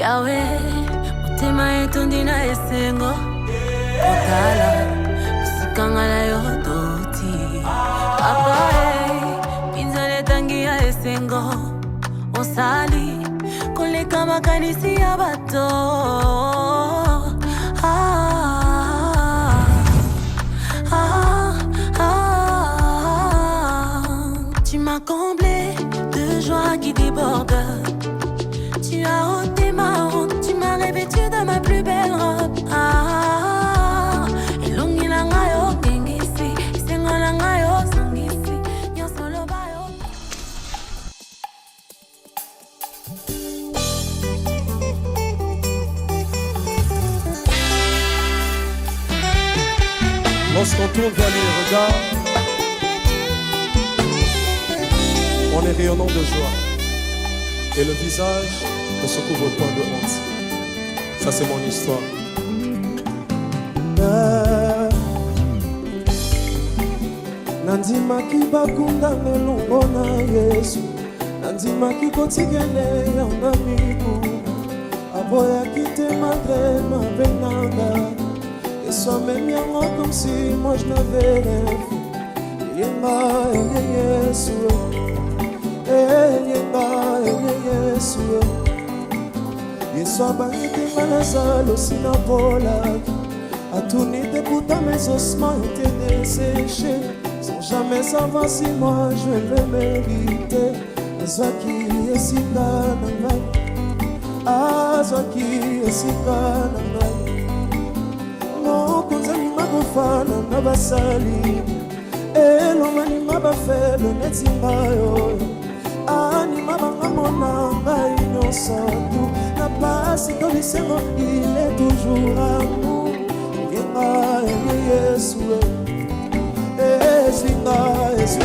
Yahweh, mutima yetu ndina esengo Otala, usikanga na yodoti Papa pinzale tangi ya esengo Osali, koleka makanisi ya bato Tu m'as comblé de joie qui déborde Tu as ôté ma honte, tu m'as revêtu de ma plus belle robe. Ilungi na ngayo gengisi, isengo na ngayo sangisi, nyonso loba yo. Lorsqu'on tourne vers les regards, on est rayonnant de joie. Et le visage ne se couvre point de honte. Ça c'est mon histoire. Nandimaki bakunda melongo na Yesu Nandimaki kotikele yanga miku Aboyaki te malgré ma benanga Yesu amemi yango comme si moi je n'avais rien fait Yenga Yesu Yesu Yesu abangi malazalo sinapolaki Atuni te pourtant mes ossements étaient desséchés Sans jamais savoir si moi je le méritais Azwaki esika na ngai Azwaki esika na ngai Mokonzani makofana na basali Elongani mabafelo neti ngayo Anima banga mona ngai nyonso Na pasi to lisengo il est toujours amour Yenga Yesu Ezinga Yesu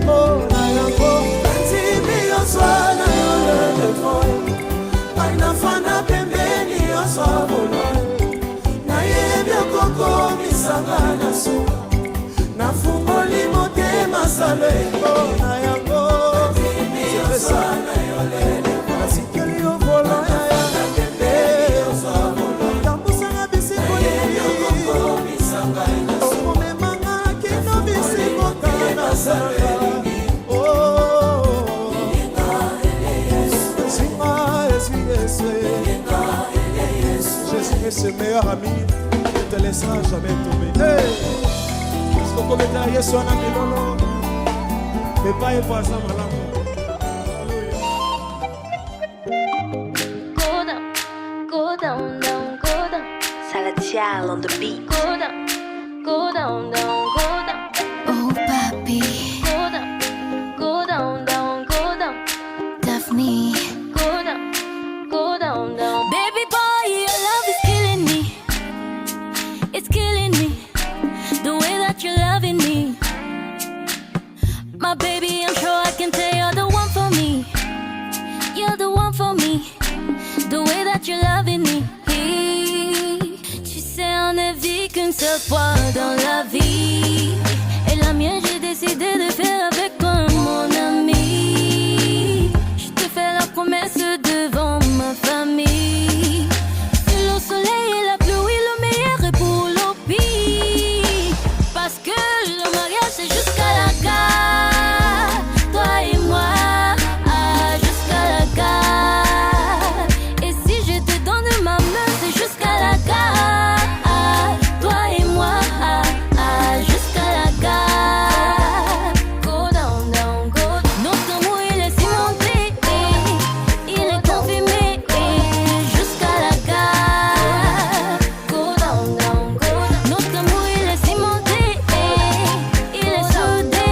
Oh na yango Ntimi yoswa na yole foye Aina fana pembeni yoswa boloye Na yebya koko misanga na suka Na fungoli motema sale Oh na yango Ntimi yoswa na yole foye Nasikeli yo vola ya yana kembe yoswa boloye Tambusanga bisiko yebya koko misanga na suka Jésus est meilleur ami, ne te laissera jamais tomber. Hey! Si tu commentaires Yesu ana milolo, mais pas une fois ça malamu. Go down, go down, down, go down. Salatiel on the beat. Go down, go down, down, go down. Oh papi, Go down, go down, down, go down. Daphne. Go down, go down, down. Baby boy, your love is killing me. It's killing me. The way that you're loving me. My baby, I'm sure I can tell you're the one for me. You're the one for me. The way that you're loving me. Tu sais, on ne vit qu'une seule fois dans la vie. Et la mienne, j'ai décidé de faire avec toi, mon ami. Je te fais la promesse devant ma famille. Que le soleil et la pluie, le meilleur est pour le pire. Parce que le mariage, c'est jusqu'à la gare. Toi et moi, jusqu'à la gare. Et si je te donne ma main, c'est jusqu'à la gare. Toi et moi, jusqu'à la gare. Go down, down, go down. Notre amour, il est cimenté, il est confirmé, jusqu'à la gare. Go down, down, go down. Notre amour, il est cimenté, il est soudé,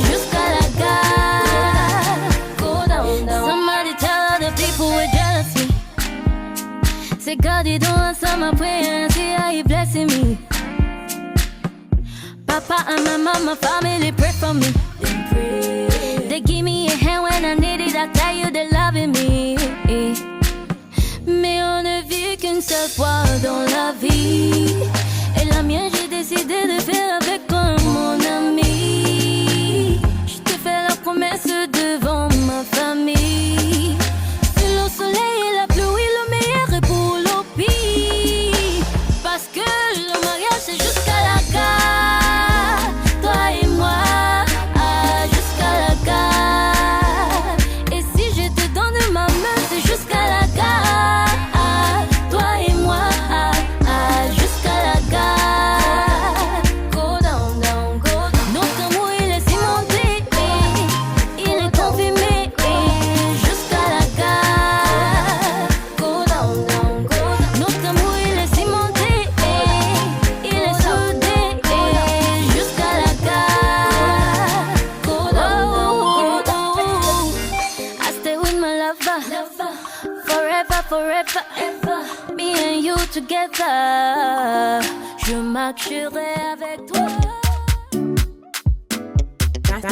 jusqu'à la gare. Go down, down. Somebody tell other people we're jealousy. Say God, you don't answer my prayer and see how you blessing me. Papa and my mama, family pray for me. They give me a hand when I need it. I tell you they're loving me. Mais on ne vit qu'une seule fois dans la vie. Et la mienne, j'ai décidé de faire avec toi, mon ami. Je te fais la promesse devant ma famille. Que le soleil et la pluie, together. Je marcherai avec toi.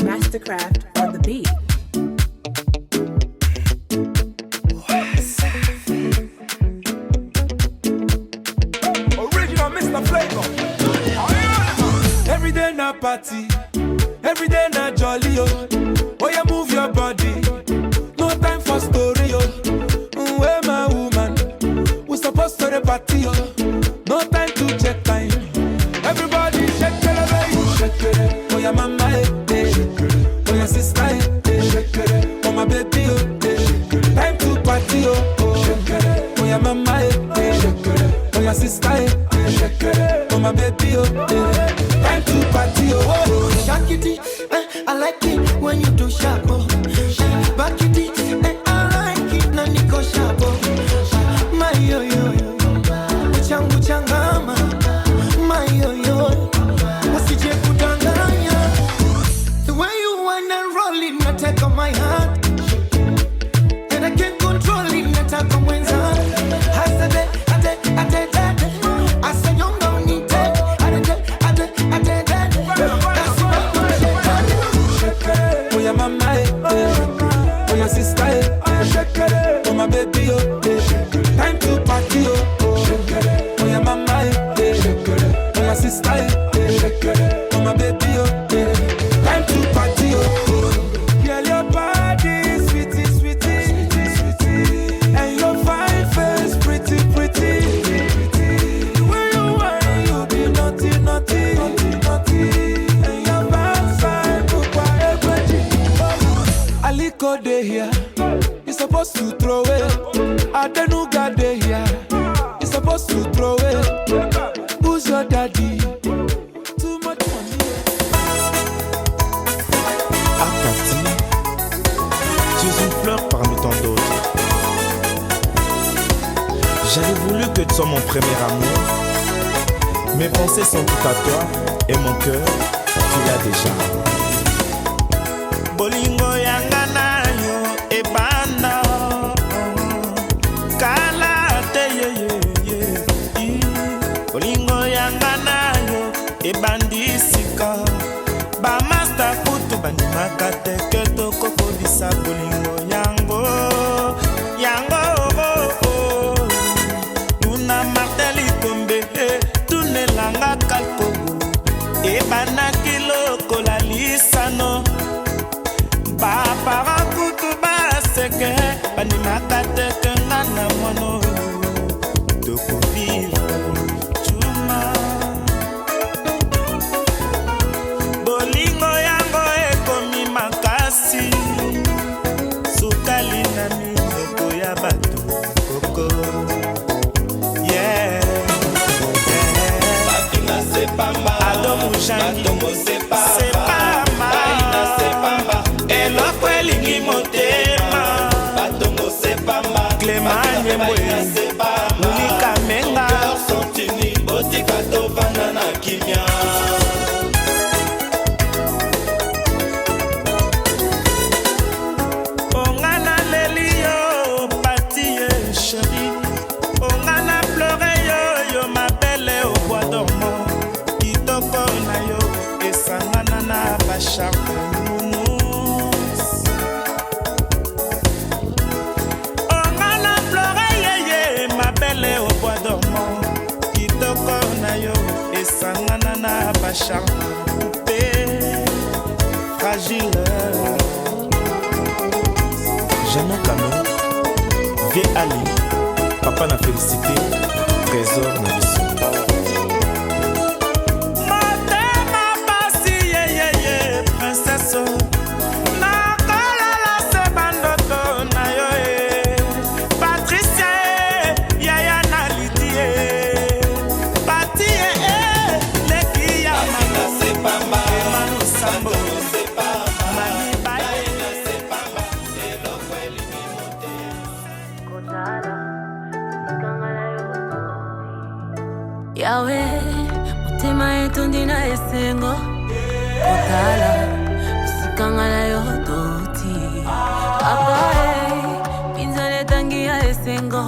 Mastercraft on the beat. Original Mr. Flavor. Every day na party, every day na jolly, oh. Oh, you move your body, no time for story, oh. Where my woman, we supposed to the party, oh. No time to check time. Everybody shake it, baby. Shake it. Oh, your mama, eh. Oh, your sister, eh. Oh, my baby, oh. Time to party, oh. Oh, your mama, eh. Oh, your sister, eh. Oh, my baby, oh. Time to party, oh. Shake it, I like it when you do sharp, oh. Back it, I like it na niko sharp, oh. My yo yo yo, changu changama. My yo yo, usije kudanganya. The way you wanna roll it, na take on my heart, and I can't control it, na take on mwenza. Hasade, ate. Asanyonga unite, ate. Oh, your mama, eh. Oh, your sister, eh. Oh, my baby, oh. Time to party, oh. Oh, your mama, eh. Oh, your sister, eh. Oh, my baby, oh. Time to party, oh. Girl, your body, sweetie, sweetie. And your fine face, pretty, pretty. The way you whine, you be naughty, naughty. And your backside, pourquoi everything? Aliko dey here, you supposed to throw it. Adenuga dey here, you supposed to throw it. Who's your daddy? Too much money. Apathy, tu es une fleur parmi tant d'autres. J'avais voulu que tu sois mon premier amour. Mes pensées sont tout à toi et mon cœur, tu l'as déjà. Bolingo yanga na yo ebana kala te ye. Bolingo yanga na yo ebandisika ba master kutu banimaka te ke tokokodisa bolingo yango Luna marteli tombe tunelanga kalkobo ebana kiloko la lisano ba para kutu ba seke banimaka te ke ngana mono tokovivre chuma bolingo yango ekomi makasi sukali na minoko ya bato koko ado mujangi sepama eloko elingi motema clemanye mbwe mulika menga otika tovanda na kimia ongana leli yo pati ye chéri ongana pleure yo ma belle au bois dormant kitoko na yo esangana na bacharme mounous ongana pleure ye ma belle au bois dormant kitoko na yo esangana na bacharme poupée fragile. Jeannot Kano, V. Ali, Papa na félicité, Trésor na biso. Motema pasi ye, princesse. Nakolala se bandoto na yo Patricia yaya na Lydie. Pati leki ya mama sepamba. Emanu sambo. Yahweh, mutema yetu ndina esengo Kotala, musikanga na yo toti Papa, pinzale tangi ya esengo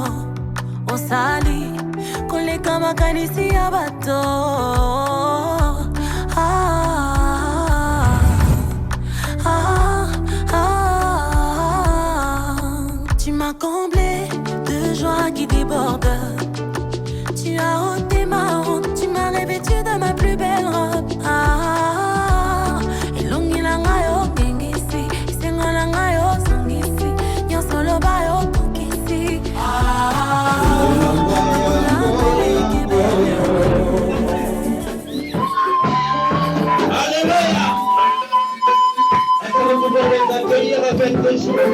Osali, kole makanisi ya bato. Tu m'as comblé de joie qui déborde. Tu as ôté ma honte, tu m'as revêtu de ma plus belle robe. Elongi la ngayo ngengisi, isengo la ngayo songisi, nyonso loba yo pokisi. Alléluia. Est-ce que vous pouvez les accueillir avec des jours?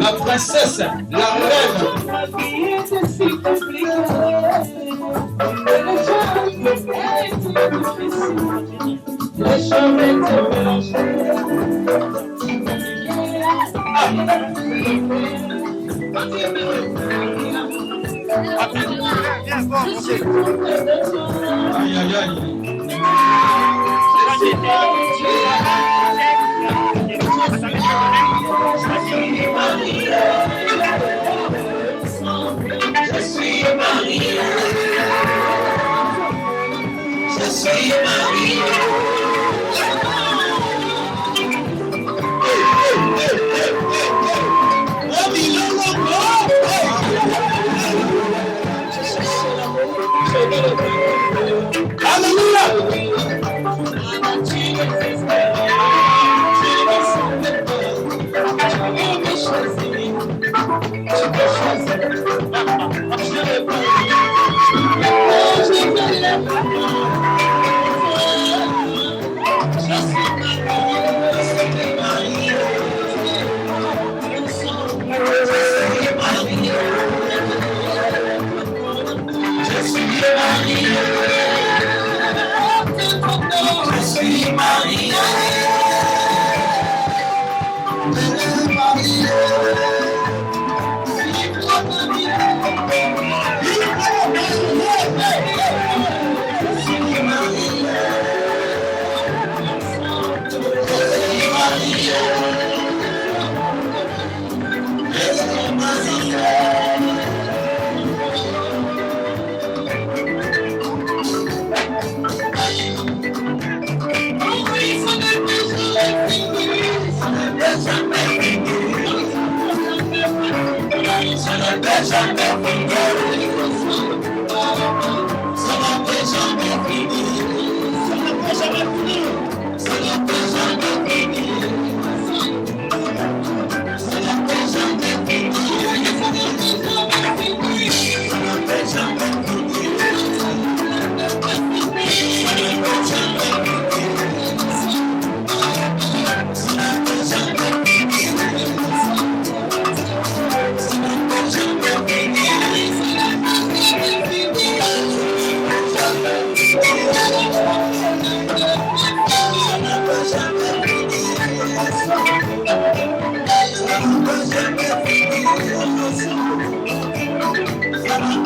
La princesse, la reine. La vie était si compliquée. Les choses étaient difficiles. Les chemins étaient mélangés. Aïe, aïe, aïe. Je suis marié. Je suis marié.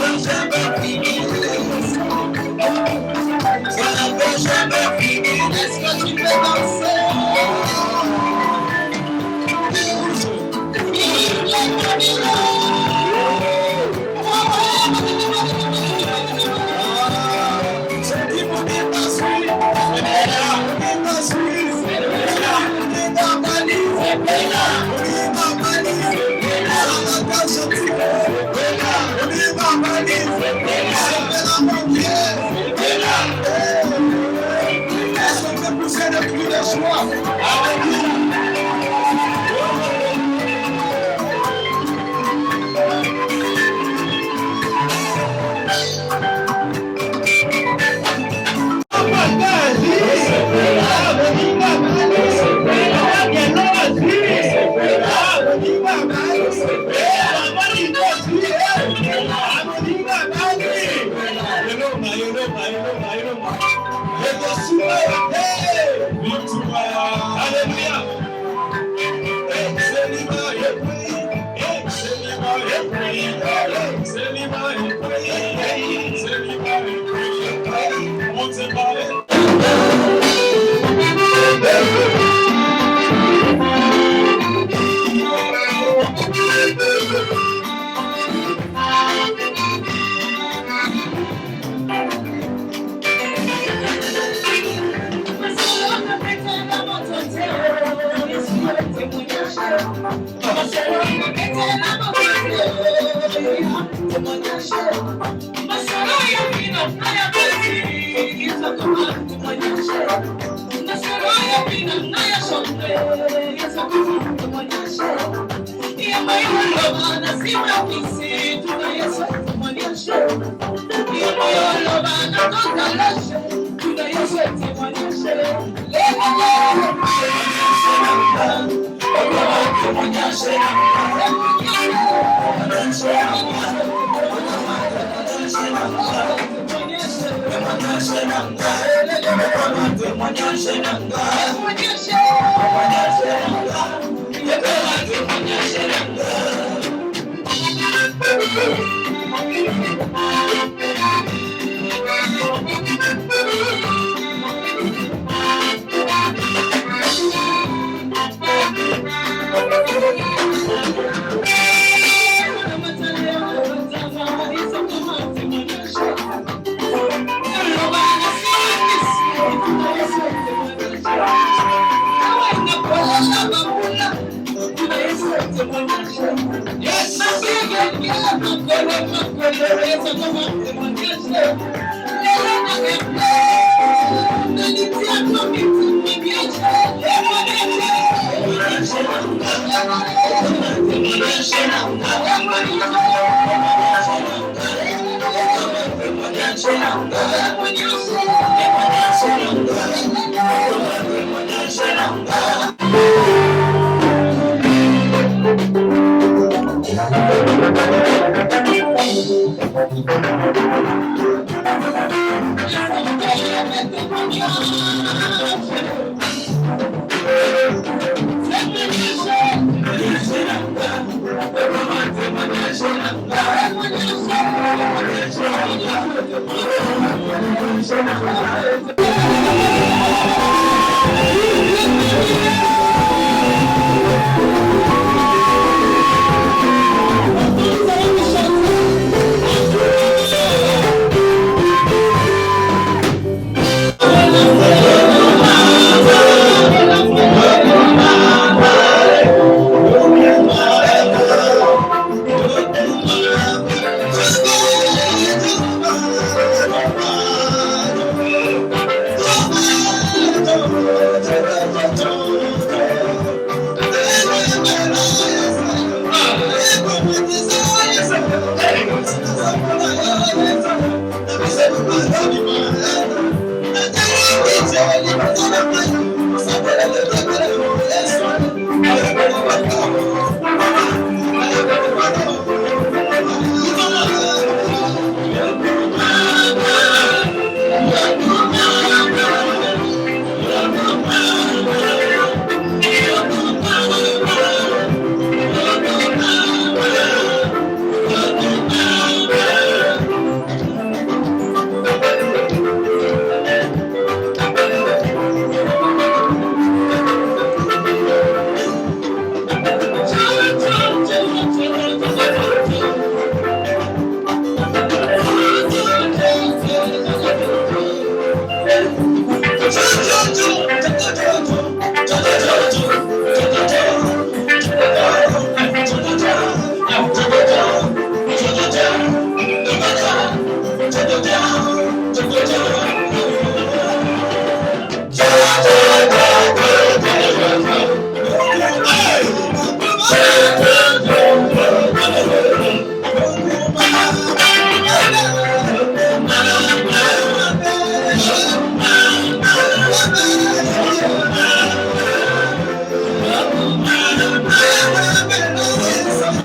peut jamais finir. Ça ne peut jamais finir. Est-ce que tu peux danser?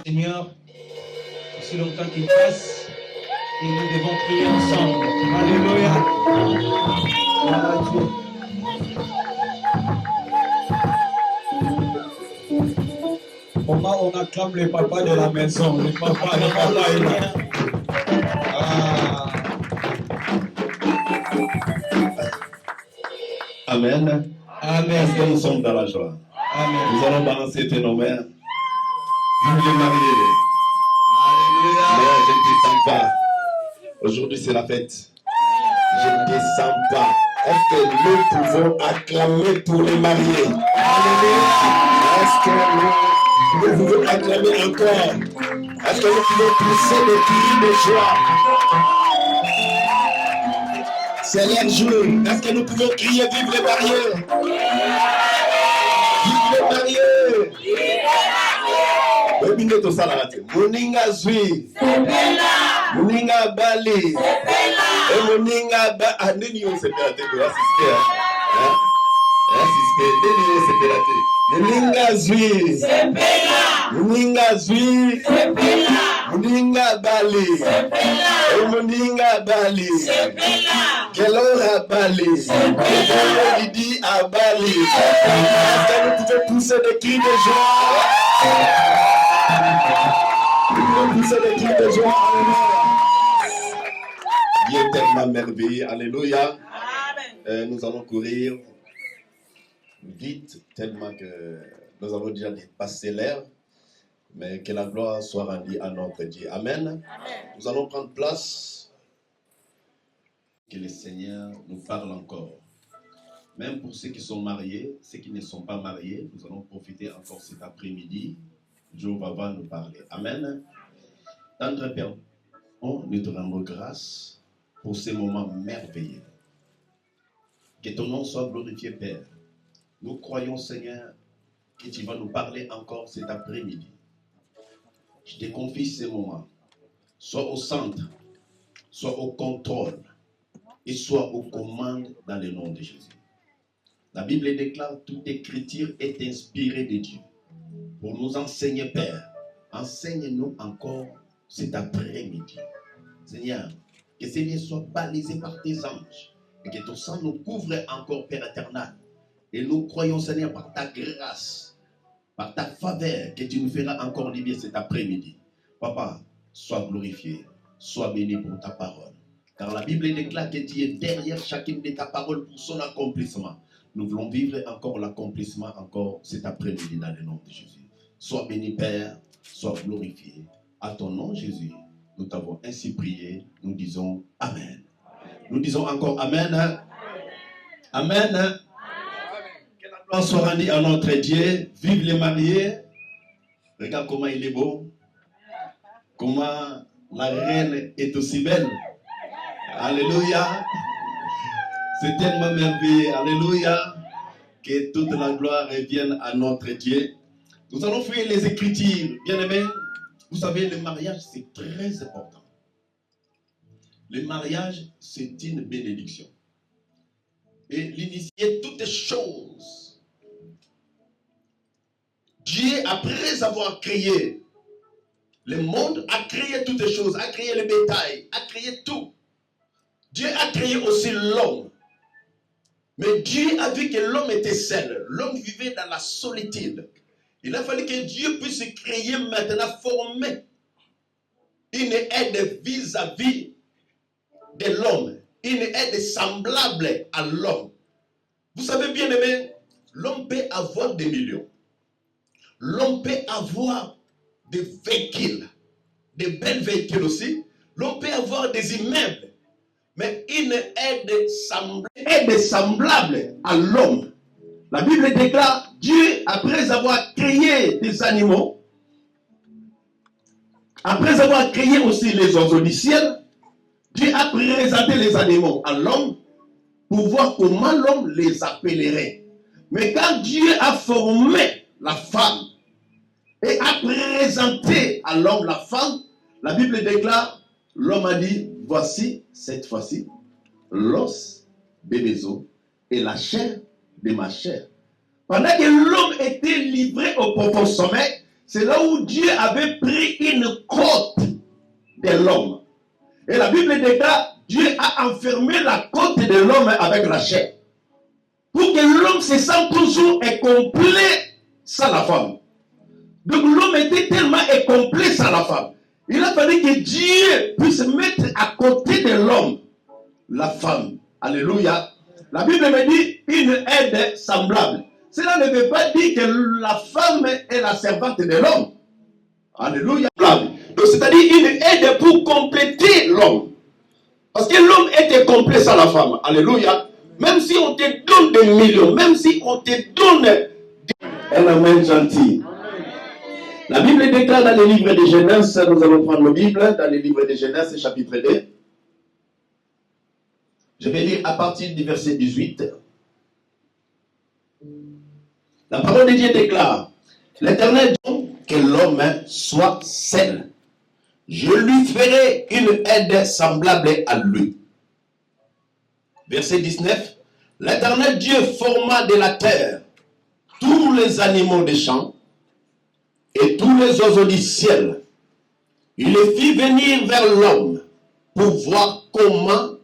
Seigneur, aussi longtemps qu'il passe, et nous devons prier ensemble. Alléluia. Comment on acclame le papa de la maison? Le papa est là. Amen. Amen. Est-ce que nous sommes dans la joie? Amen. Nous allons balancer tes nos mains. Vive les mariés. Alléluia. Mais je ne descends pas. Aujourd'hui, c'est la fête. Je ne descends pas. Est-ce que nous pouvons acclamer tous les mariés? Alléluia. Est-ce que nous pouvons acclamer encore? Est-ce que nous pouvons pousser des cris de joie? C'est leur jour. Est-ce que nous pouvons crier vive les mariés? Vive les mariés! Webine to sala te. Moninga zui. Moninga bali. E moninga ba aneni on sepela te do assister. Assister neni on sepela te. Moninga zui. Moninga zui. Moninga bali. E moninga bali. Kelora bali. Lidi a bali. Est-ce que nous pouvons pousser des cris de joie? Pousser des cris de joie. Dieu est tellement merveilleux. Alléluia. Nous allons courir vite tellement que nous allons déjà dépasser l'heure. Mais que la gloire soit rendue à notre Dieu. Amen. Amen. Nous allons prendre place. Que le Seigneur nous parle encore. Même pour ceux qui sont mariés, ceux qui ne sont pas mariés, nous allons profiter encore cet après-midi. Dieu va nous parler. Amen. Tendre Père, nous te rendons grâce pour ces moments merveilleux. Que ton nom soit glorifié, Père. Nous croyons, Seigneur, que tu vas nous parler encore cet après-midi. Je te confie ces moments. Soit au centre, soit au contrôle, et soit aux commandes dans le nom de Jésus. La Bible déclare toute écriture est inspirée de Dieu. Pour nous enseigner, Père, enseigne-nous encore cet après-midi. Seigneur, que ces liens soient balisés par tes anges et que ton sang nous couvre encore, Père éternel. Et nous croyons, Seigneur, par ta grâce, par ta faveur, que tu nous feras encore du bien cet après-midi. Papa, sois glorifié, sois béni pour ta parole. Car la Bible déclare que tu es derrière chacune de ta parole pour son accomplissement. Nous voulons vivre encore l'accomplissement encore cet après-midi dans le nom de Jésus. Sois béni, Père, sois glorifié. À ton nom, Jésus, nous t'avons ainsi prié. Nous disons Amen. Nous disons encore Amen. Amen. Amen. Que la gloire soit rendue à notre Dieu. Vive les mariés. Regarde comment il est beau. Comment la reine est aussi belle. Alléluia. C'est tellement merveilleux. Alléluia. Que toute la gloire revienne à notre Dieu. Nous allons faire les Écritures. Bien-aimés, vous savez, le mariage, c'est très important. Le mariage, c'est une bénédiction. Et l'initier toutes choses. Dieu, après avoir créé le monde, a créé toutes choses, a créé le bétail, a créé tout. Dieu a créé aussi l'homme. Mais Dieu a vu que l'homme était seul. L'homme vivait dans la solitude. Il a fallu que Dieu puisse créer maintenant, former une aide vis-à-vis de l'homme. Une aide semblable à l'homme. Vous savez bien aimé, l'homme peut avoir des millions. L'homme peut avoir des véhicules. Des belles véhicules aussi. L'homme peut avoir des immeubles. Mais une aide semblable à l'homme. La Bible déclare, Dieu, après avoir créé des animaux, après avoir créé aussi les oiseaux du ciel, Dieu a présenté les animaux à l'homme pour voir comment l'homme les appellerait. Mais quand Dieu a formé la femme et a présenté à l'homme la femme, la Bible déclare, l'homme a dit, voici cette fois-ci l'os de mes os et la chair de ma chair. Pendant que l'homme était livré au profond sommeil, c'est là où Dieu avait pris une côte de l'homme. Et la Bible déclare, Dieu a enfermé la côte de l'homme avec la chair. Pour que l'homme se sente toujours incomplet sans la femme. Donc l'homme était tellement incomplet sans la femme. Il a fallu que Dieu puisse mettre à côté de l'homme la femme. Alléluia. La Bible me dit une aide semblable. Cela ne veut pas dire que la femme est la servante de l'homme. Alléluia. Donc c'est-à-dire une aide pour compléter l'homme. Parce que l'homme était complet sans la femme. Alléluia. Même si on te donne des millions, même si on te donne un amen gentil. La Bible déclare dans le livre de Genèse, nous allons prendre la Bible, dans le livre de Genèse, chapitre 2. Je vais lire à partir du verset 18. La parole de Dieu déclare, l'Éternel dit que l'homme soit seul. Je lui ferai une aide semblable à lui. Verset 19. L'Éternel Dieu forma de la terre tous les animaux des champs et tous les oiseaux du ciel. Il les fit venir vers l'homme pour voir comment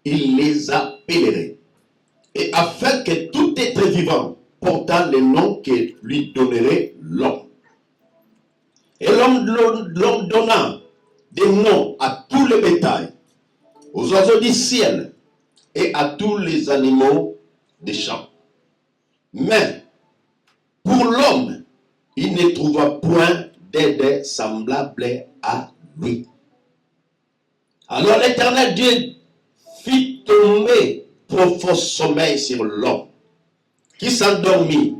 il les appellerait. Et afin que tout être vivant portant le nom que lui donnerait l'homme. Et l'homme donna des noms à tout le bétail, aux oiseaux du ciel et à tous les animaux des champs. Mais pour l'homme, il ne trouva point d'aide semblable à lui. Alors l'Éternel Dieu fit tomber profond sommeil sur l'homme, qui s'endormit,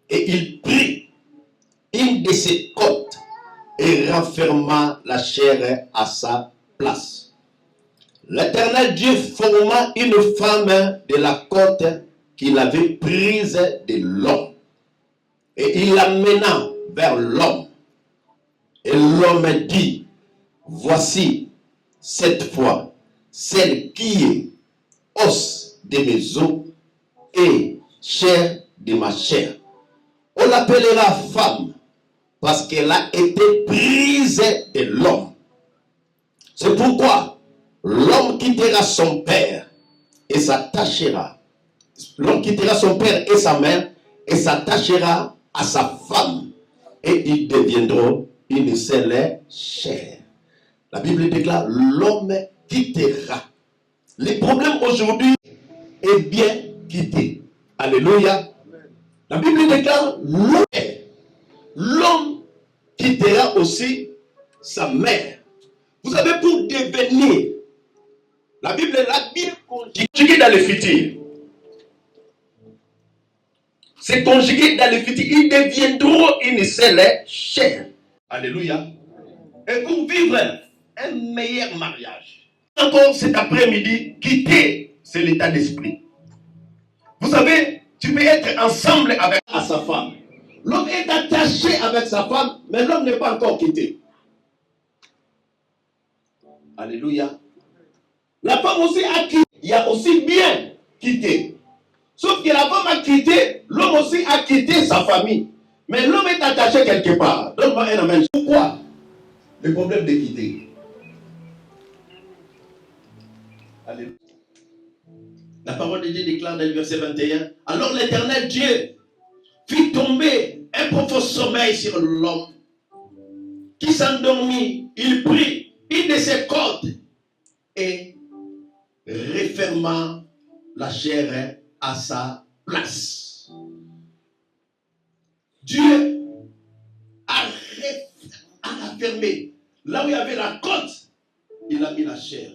et il prit une de ses côtes et renferma la chair à sa place. L'Éternel Dieu forma une femme de la côte qu'il avait prise de l'homme, et il l'amena vers l'homme. Et l'homme dit, voici cette fois celle qui est os de mes os et chair de ma chair. On l'appellera femme parce qu'elle a été prise de l'homme. C'est pourquoi l'homme quittera son père et s'attachera. L'homme quittera son père et sa mère et s'attachera à sa femme et ils deviendront une seule chair. La Bible déclare l'homme quittera. Le problème aujourd'hui est bien quitté. Alléluia. La Bible déclare l'homme quittera aussi sa mère. Vous savez, pour devenir, la Bible conjuguée dans le futur. C'est conjugué dans le futur. Ils deviendront une seule chair. Alléluia. Et pour vivre un meilleur mariage, encore cet après-midi, quitter, c'est l'état d'esprit. Vous savez, tu peux être ensemble avec sa femme. L'homme est attaché avec sa femme, mais l'homme n'est pas encore quitté. Alléluia. La femme aussi a quitté. Il y a aussi bien quitté. Sauf que la femme a quitté, l'homme aussi a quitté sa famille. Mais l'homme est attaché quelque part. Donne-moi un amen. Pourquoi le problème de quitter? Alléluia. La parole de Dieu déclare dans le verset 21. Alors l'Éternel Dieu fit tomber un profond sommeil sur l'homme qui s'endormit. Il prit une de ses cordes et referma la chair à sa place. Dieu a fermé. Là où il y avait la côte, il a mis la chair.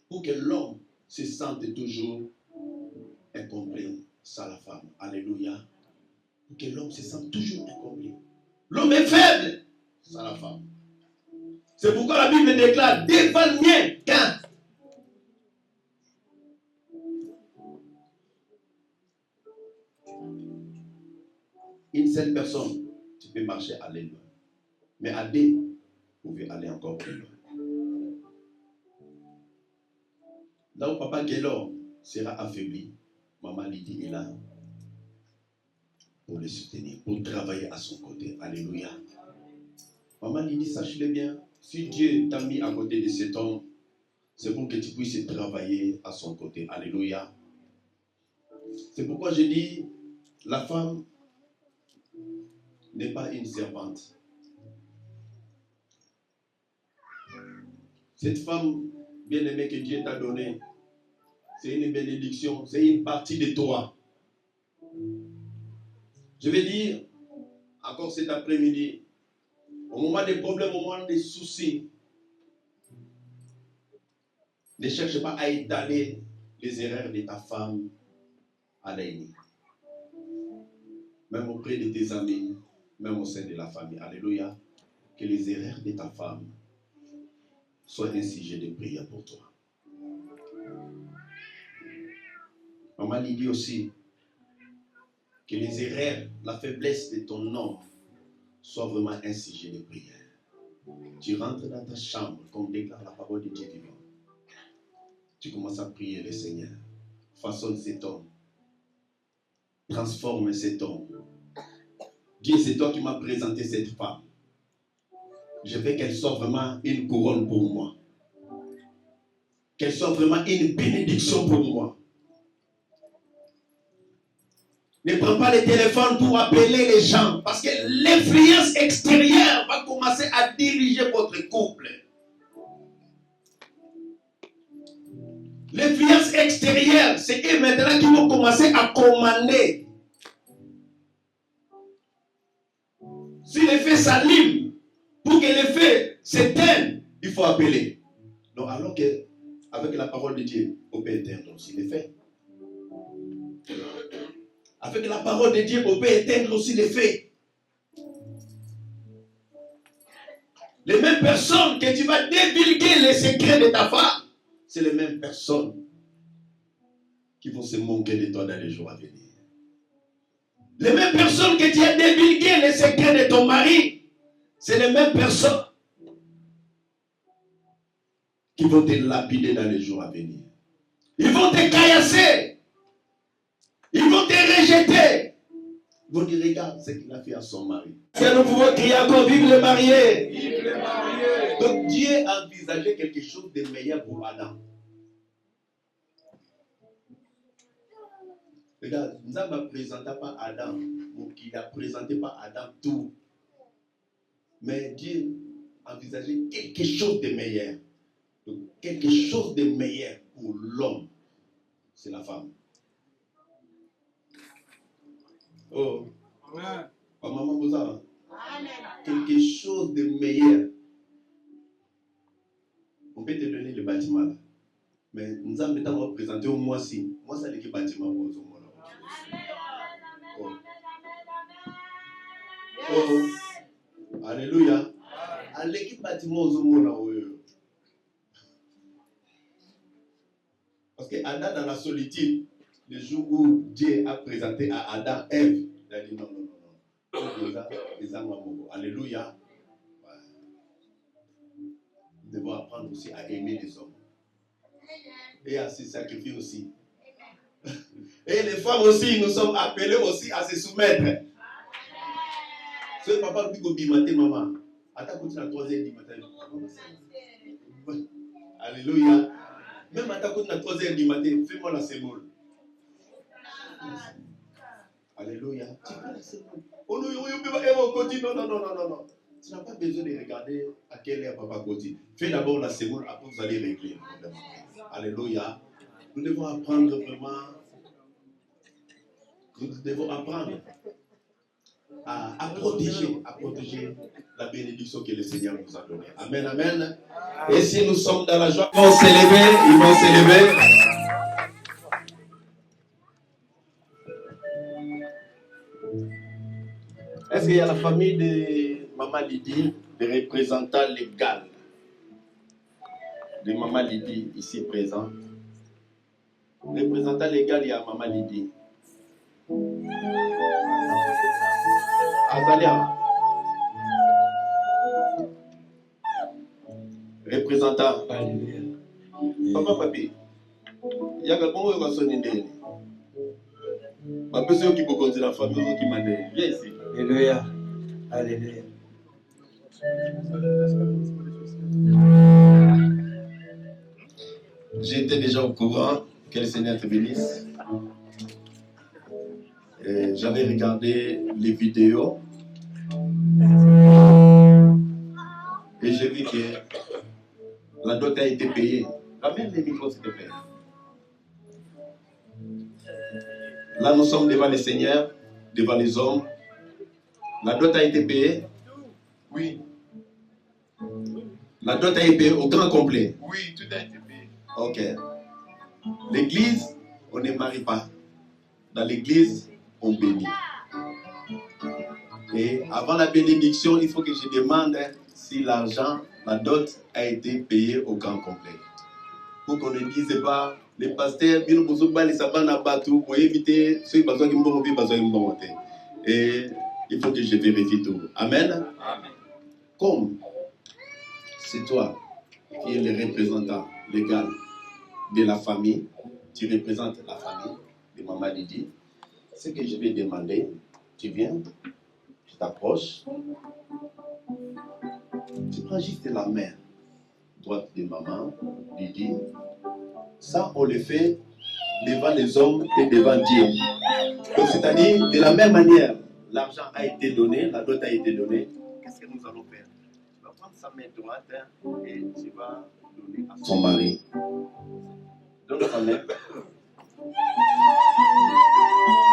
Pour que l'homme se sente toujours incomplet sans la femme. Alléluia. Pour que l'homme se sente toujours incomplet. L'homme est faible sans la femme. C'est pourquoi la Bible déclare dévale mien qu'un. Une seule personne, tu peux marcher à l'aide. Mais à deux, pouvez aller encore plus loin. Là où Papa Gaylor sera affaibli, Maman Lydie est là pour le soutenir, pour travailler à son côté. Alléluia. Maman Lydie, sache-le bien, si Dieu t'a mis à côté de cet homme, c'est pour que tu puisses travailler à son côté. Alléluia. C'est pourquoi je dis, la femme n'est pas une servante. Cette femme bien-aimée que Dieu t'a donnée, c'est une bénédiction, c'est une partie de toi. Je vais dire, encore cet après-midi, au moment des problèmes, au moment des soucis, ne cherche pas à étaler les erreurs de ta femme à l'ennemi. Même auprès de tes amis, même au sein de la famille. Alléluia. Que les erreurs de ta femme soient un sujet de prière pour toi. Maman Lydie aussi, que les erreurs, la faiblesse de ton homme soient vraiment un sujet de prière. Tu rentres dans ta chambre, comme déclare la parole de Dieu vivant. Tu commences à prier le Seigneur. Façonne cet homme. Transforme cet homme. Dieu, c'est toi qui m'as présenté cette femme. Je veux qu'elle soit vraiment une couronne pour moi. Qu'elle soit vraiment une bénédiction pour moi. Ne prends pas le téléphone pour appeler les gens, parce que l'influence extérieure va commencer à diriger votre couple. L'influence extérieure, c'est eux maintenant qui vont commencer à commander. Si les feux s'allument, pour que les feux s'éteignent, il faut appeler. Donc alors qu'avec la parole de Dieu, on peut éteindre aussi les feux. Avec la parole de Dieu, on peut éteindre aussi les feux. Les mêmes personnes que tu vas divulguer les secrets de ta femme, c'est les mêmes personnes qui vont se moquer de toi dans les jours à venir. Les mêmes personnes que tu as divulgué les secrets de ton mari, c'est les mêmes personnes qui vont te lapider dans les jours à venir. Ils vont te caillasser. Ils vont te rejeter. Ils vont dire, regarde ce qu'il a fait à son mari. Si nous pouvons crier encore, vive les mariés. Vive les mariés. Donc Dieu a envisagé quelque chose de meilleur pour Adam. Regarde, nous ne présentons pas Adam, ou qu'il n'a présenté pas Adam tout. Mais Dieu a envisagé quelque chose de meilleur. Donc, quelque chose de meilleur pour l'homme, c'est la femme. Oh, oh maman Bouza, quelque chose de meilleur. On peut te donner le bâtiment là. Mais nous avons présenté au mois ci. Moi, c'est le bâtiment pour nous. Oh. Oh. Alléluia. À l'équipe bâtiment aux hommes. Parce que Adam dans la solitude, le jour où Dieu a présenté à Adam Ève, il a dit non, non, non, non. Alléluia. Nous devons apprendre aussi à aimer les hommes. Et à se sacrifier aussi. Et les femmes aussi, nous sommes appelés aussi à se soumettre. Ce papa dit qu'au matin, maman, attends, continue à 3h du matin. Alléluia. Même à ta côte à 3h du matin, fais-moi la sémoule. Alléluia. Tu fais la sémoule. Oh non, non, non, non, non. Tu n'as pas besoin de regarder à quelle heure papa continue. Fais d'abord la sémoule, après vous allez régler. Alléluia. Nous devons apprendre vraiment. Nous devons apprendre à protéger la bénédiction que le Seigneur nous a donnée. Amen, amen. Et si nous sommes dans la joie, ils vont s'élever. Est-ce qu'il y a la famille de Maman Lydie, le représentant légal de Maman Lydie ici présent? Le représentant légal, il y a Maman Lydie. Azalia. représentant. Papa, papi. Il y a quelqu'un qui va sonner. Papa, c'est eux qui vont continuer la famille, qui m'a dit. Viens ici. Alléluia. Alléluia. J'étais déjà au courant que le Seigneur te bénisse. J'avais regardé les vidéos et j'ai vu que la dot a été payée. Ramène les micros, s'il te plaît. Là, nous sommes devant le Seigneur, devant les hommes. La dot a été payée. Oui. La dot a été payée au grand complet. Oui, tout a été payé. Ok. L'église, on ne marie pas. Dans l'église, on bénit. Et avant la bénédiction, il faut que je demande si l'argent, la dot, a été payé au grand complet. Pour qu'on ne dise pas, les pasteurs, et il faut que je vérifie tout. Amen. Amen. Comme c'est toi qui es le représentant légal de la famille, tu représentes la famille de Maman Lydie, ce que je vais demander, tu viens, tu t'approches, tu prends juste la main droite de Maman Lydie. Ça, on le fait devant les hommes et devant Dieu. Donc, c'est-à-dire, de la même manière, l'argent a été donné, la dot a été donnée. Qu'est-ce que nous allons faire? Tu vas prendre sa main droite et tu vas donner à son mari. Donne sa main.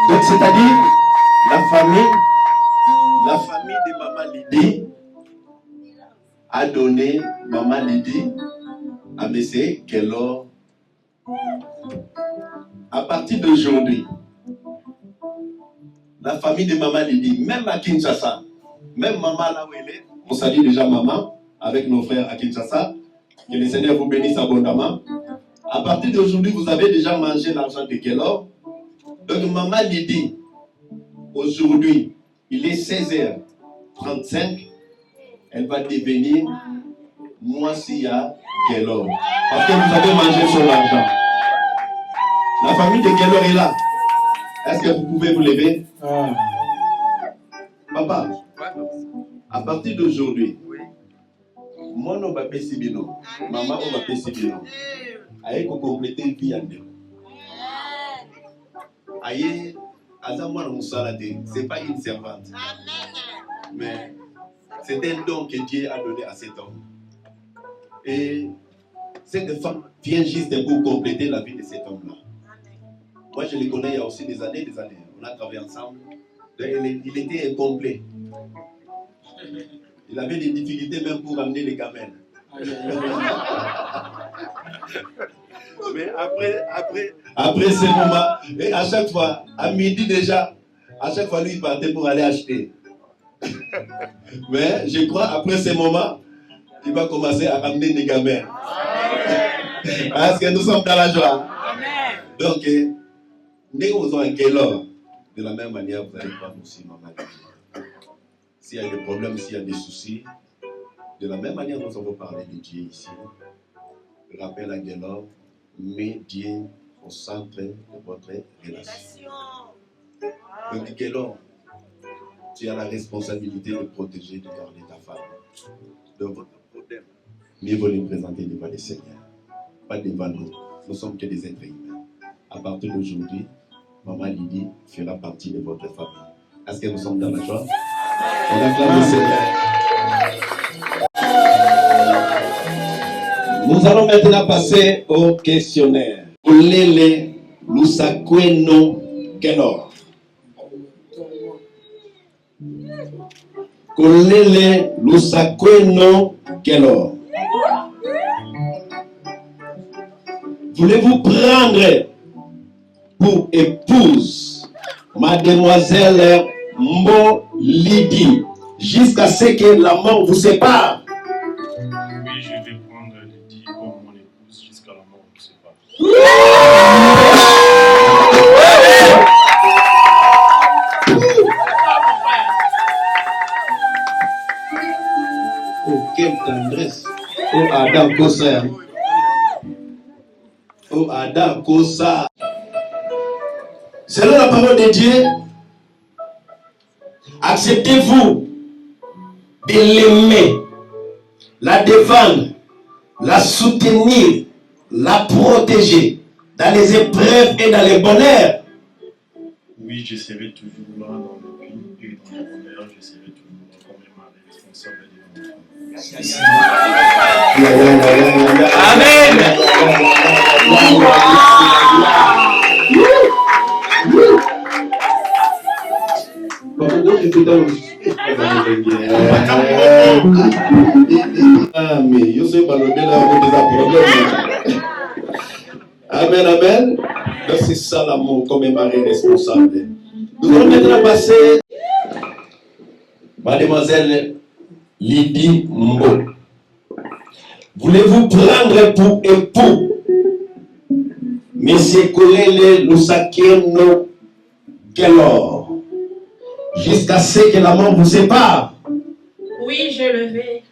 Donc, c'est-à-dire, la famille de Maman Lydie a donné Maman Lydie à M. Kellor. À partir d'aujourd'hui, la famille de Maman Lydie, même à Kinshasa, même Maman là où elle est, on salue déjà Maman avec nos frères à Kinshasa, que le Seigneur vous bénisse abondamment. À partir d'aujourd'hui, vous avez déjà mangé l'argent de Kellor. Donc Maman Lydie, aujourd'hui, il est 16h35, elle va devenir Moissia Kellor. Parce que vous avez mangé son argent. La famille de Kellor est là. Est-ce que vous pouvez vous lever? Papa, à partir d'aujourd'hui, mon nom va Sibino, maman va Sibino. Aïe, pour compléter une vie en deux. Aïe, Azamouan Moussalade, ce n'est pas une servante. Mais c'est un don que Dieu a donné à cet homme. Et cette femme vient juste pour compléter la vie de cet homme-là. Moi, je le connais il y a aussi des années. On a travaillé ensemble. Il était incomplet. Il avait des difficultés même pour amener les gamelles. Mais après ce moment, et à chaque fois, à midi déjà, à chaque fois, lui, il partait pour aller acheter. Mais je crois, après ce moment, il va commencer à ramener des gamelles. Parce que nous sommes dans la joie. Donc, dès que vous avez un Kellor, de la même manière, vous allez prendre aussi Maman Lydie. S'il y a des problèmes, s'il y a des soucis, de la même manière, nous avons parlé de Dieu ici. Rappel à Kellor, mets Dieu au centre de votre relation. Donc, Kellor, tu as la responsabilité de protéger, de garder ta femme. De votre problème, mieux vaut les présenter devant le Seigneur, pas devant nous. Nous sommes que des êtres humains. À partir d'aujourd'hui, Maman Lydie fera partie de votre famille. Est-ce que nous sommes dans la joie? On acclame le Seigneur. Nous allons maintenant passer au questionnaire. Olele Lusakweno Kellor. Olele Lusakweno Kellor. Voulez-vous prendre pour épouse Mademoiselle Mbo Lydie jusqu'à ce que la mort vous sépare? Oui, je vais prendre Lydie comme mon épouse jusqu'à la mort vous sépare. Oh, quelle tendresse! Oh Adam Kosa. Oh Adam Kosa. Selon la parole de Dieu, acceptez-vous de l'aimer, la défendre, la soutenir, la protéger dans les épreuves et dans les bonheurs. Oui, je serai toujours là dans le pays et dans les bonheurs, je serai toujours là comme un mari responsable de mon enfant. Amen. Yo sais pas le problème. Amen, amen. Donc c'est ça l'amour comme un mari responsable. Nous allons maintenant passer Mademoiselle Lydie Mbo. Voulez-vous prendre pour époux Monsieur Kolele Lusakeno Kelor jusqu'à ce que la mort vous sépare? Oui, je le vais.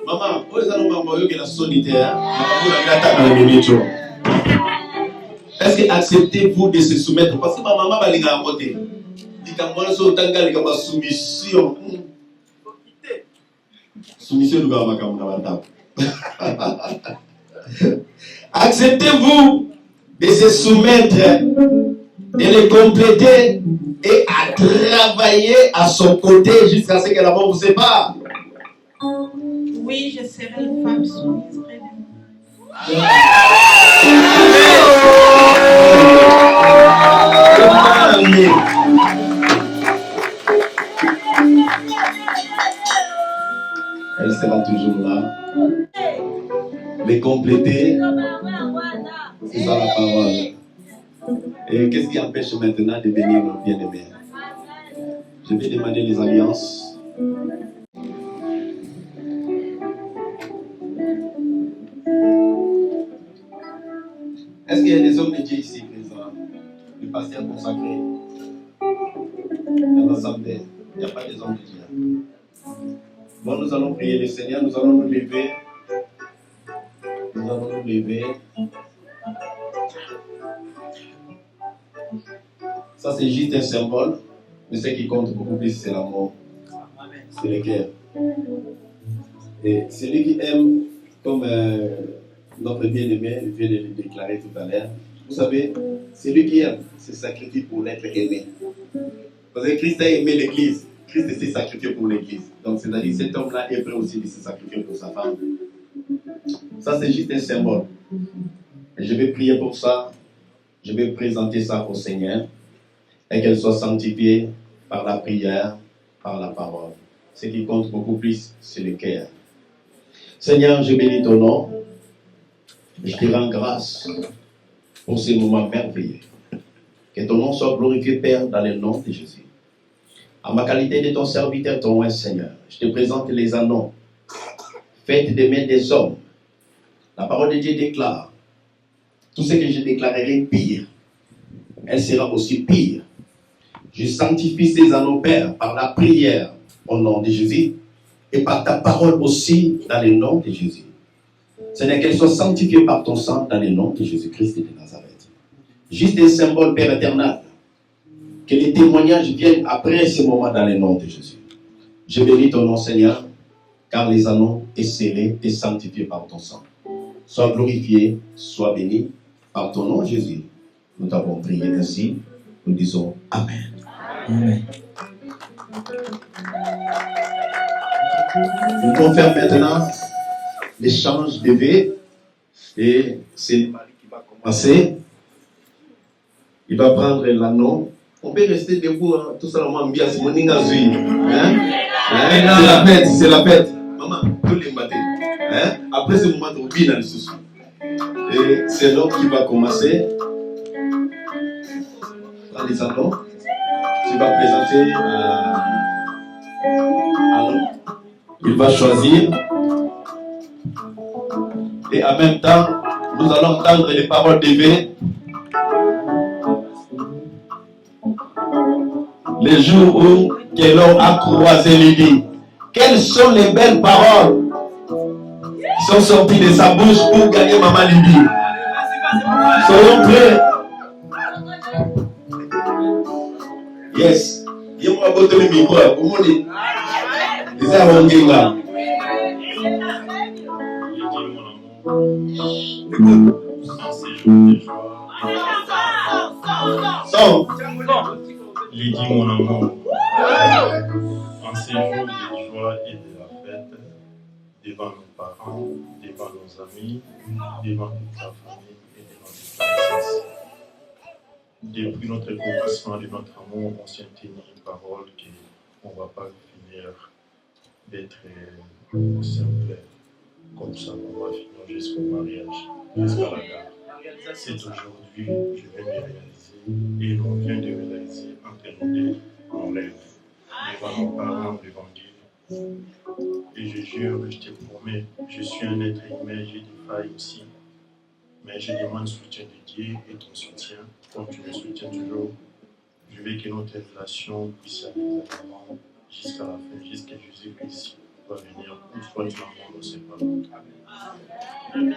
Maman, vous allez m'envoyer que la solitaire. Est-ce que acceptez-vous de se soumettre? Parce que ma maman va l'aider à côté. Il y a soumission. Soumission de la acceptez-vous de se soumettre, de le compléter et à travailler à son côté jusqu'à ce que la mort vous sépare? Oui, je serai une femme soumise près de moi. Elle sera toujours là. Les compléter, c'est ça la parole. Et qu'est-ce qui empêche maintenant de venir nos bien-aimés? Je vais demander les alliances. Est-ce qu'il y a des hommes de Dieu ici présents? Les pasteurs consacrés dans l'assemblée. Il n'y a pas des hommes de Dieu. Bon, nous allons prier le Seigneur, nous allons nous lever. Nous allons nous lever. Ça, c'est juste un symbole, mais ce qui compte beaucoup plus, c'est l'amour. C'est le cœur. Et celui qui aime, comme notre bien-aimé vient de le déclarer tout à l'heure, vous savez, celui qui aime se sacrifie pour être aimé. Parce que Christ a aimé l'Église. Christ s'est sacrifié pour l'Église. Donc, c'est-à-dire que cet homme-là est prêt aussi de se sacrifier pour sa femme. Ça, c'est juste un symbole. Et je vais prier pour ça. Je vais présenter ça au Seigneur. Et qu'elle soit sanctifiée par la prière, par la parole. Ce qui compte beaucoup plus, c'est le cœur. Seigneur, je bénis ton nom. Je te rends grâce pour ces moments merveilleux. Que ton nom soit glorifié, Père, dans le nom de Jésus. En ma qualité de ton serviteur, ton roi Seigneur, je te présente les annonces faites des mains des hommes. La parole de Dieu déclare, tout ce que je déclarerai pire, elle sera aussi pire. Je sanctifie ces anneaux, Père, par la prière au nom de Jésus et par ta parole aussi dans le nom de Jésus. Seigneur, qu'elle soit sanctifiée par ton sang dans le nom de Jésus-Christ de Nazareth. Juste un symbole, Père éternel. Que les témoignages viennent après ce moment dans le nom de Jésus. Je bénis ton nom, Seigneur, car les anneaux est scellé et sanctifié par ton sang. Sois glorifié, sois béni par ton nom, Jésus. Nous t'avons prié ainsi. Nous disons Amen. Amen. On confirme maintenant l'échange de vœux et c'est le mari qui va commencer. Il va prendre l'anneau. On peut rester debout, hein? Tout ça, on bien, c'est mon ingazui. C'est la fête, c'est la fête. Maman, tous les matins. Hein? Après ce moment, on vit dans le sous. Et c'est l'homme qui va commencer. Prends les anneaux. Tu vas présenter à l'homme. Il va choisir. Et en même temps, nous allons entendre les paroles des vœux. le jour où Kelon a croisé Lydie. Quelles sont les belles paroles qui sont sorties de sa bouche pour gagner maman Lydie? Soyons prêts. Yes. Il y a un peu de micro. Comment on dit? C'est ça, on dit là. Lydie, mon amour, en ces jours de joie et de la fête, devant nos parents, devant nos amis, devant toute la famille et devant toute la naissance. Depuis notre commencement de notre amour, on s'est tenu une parole qu'on ne va pas finir d'être simple comme ça, on va finir jusqu'au mariage, jusqu'à la gare. C'est aujourd'hui, je vais me réaliser et on vient de réaliser entre nous deux mon rêve, devant nos parents, devant Dieu. Et je jure, je te promets, je suis un être humain, j'ai des failles aussi. Mais je demande le soutien de Dieu et ton soutien, comme tu me soutiens toujours. Je veux que notre relation puisse aller de l'avant jusqu'à la fin, jusqu'à Jésus-Christ va venir. Une fois tu l'envoies, on ne sait pas. Amen.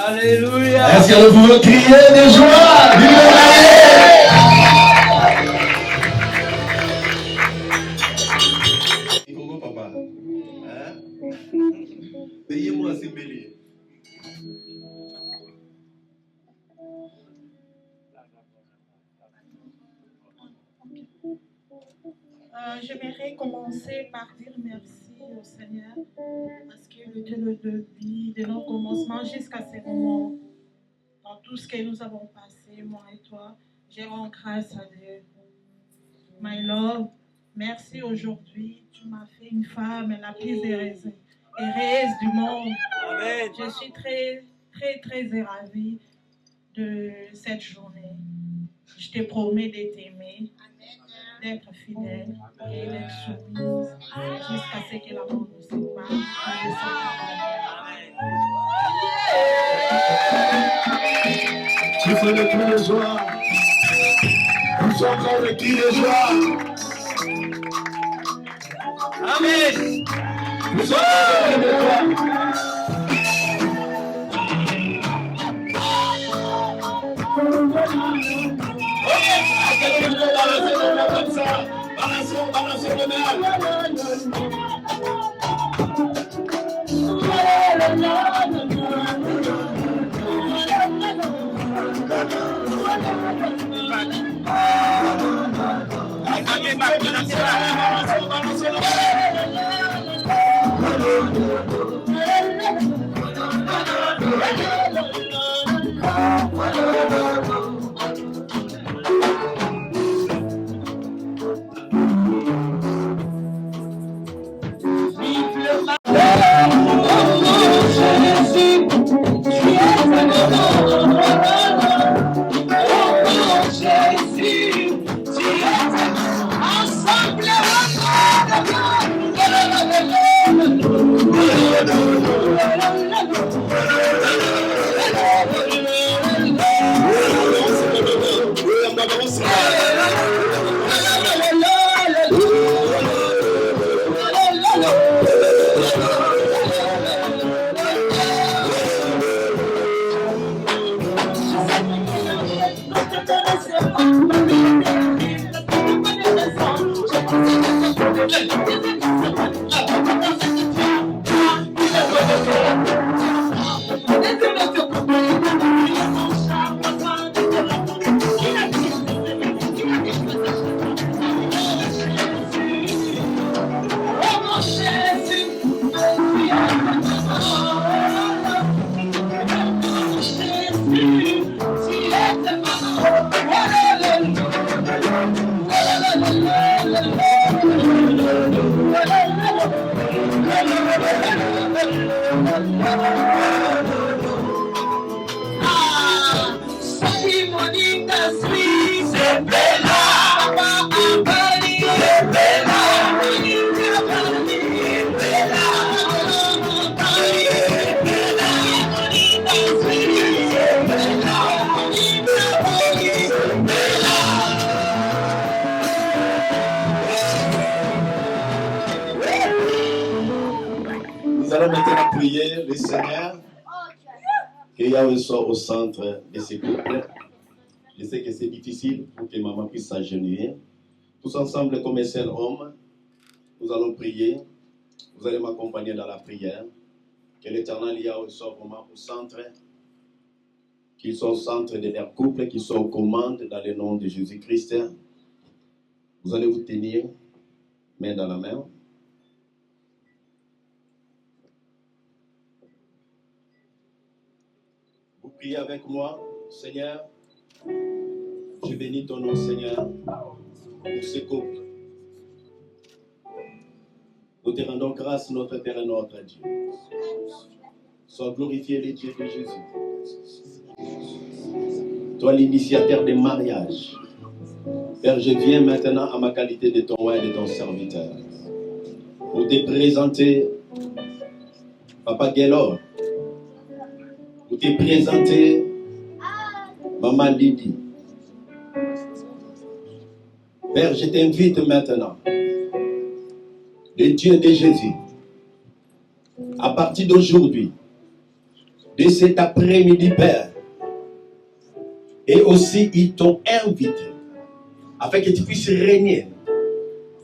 Alléluia. Est-ce que vous pouvez crier de joie? Vive l'année! Congo papa. Payez-moi ces béliers. J'aimerais commencer par dire merci au Seigneur parce qu'il était le début de nos commencements jusqu'à ce moment. Dans tout ce que nous avons passé, moi et toi, je rends grâce à Dieu. My love, merci aujourd'hui. Tu m'as fait une femme la plus heureuse du monde. Amen. Je suis très, très, très ravie de cette journée. Je te promets de t'aimer, d'être fidèle et d'être soumise jusqu'à ce que l'amour nous sépare. Tu fais le cri de joie. Nous encore le cri de joie. Amen. Nous sommes le cri de joie. Balancez le main. Nous allons maintenant prier le Seigneur que Yahweh soit au centre de ces couples. Je sais que c'est difficile pour que maman puisse s'agenouiller. Tous ensemble, comme un seul homme, nous allons prier. Vous allez m'accompagner dans la prière. Que l'Éternel Yahweh soit vraiment au centre. Qu'ils soient au centre de leur couple, qu'ils soient aux commandes dans le nom de Jésus-Christ. Vous allez vous tenir main dans la main. Vous priez avec moi, Seigneur. Je bénis ton nom, Seigneur, pour ce couple. Nous te rendons grâce, notre Père et notre Dieu. Sois glorifié, le Dieu de Jésus. Toi, l'initiateur des mariages. Père, je viens maintenant à ma qualité de ton roi et de ton serviteur pour te présenter Papa Gelor, pour te présenter Maman Lydie. Père, je t'invite maintenant, le Dieu de Jésus, à partir d'aujourd'hui, de cet après-midi, Père, et aussi ils t'ont invité, afin que tu puisses régner,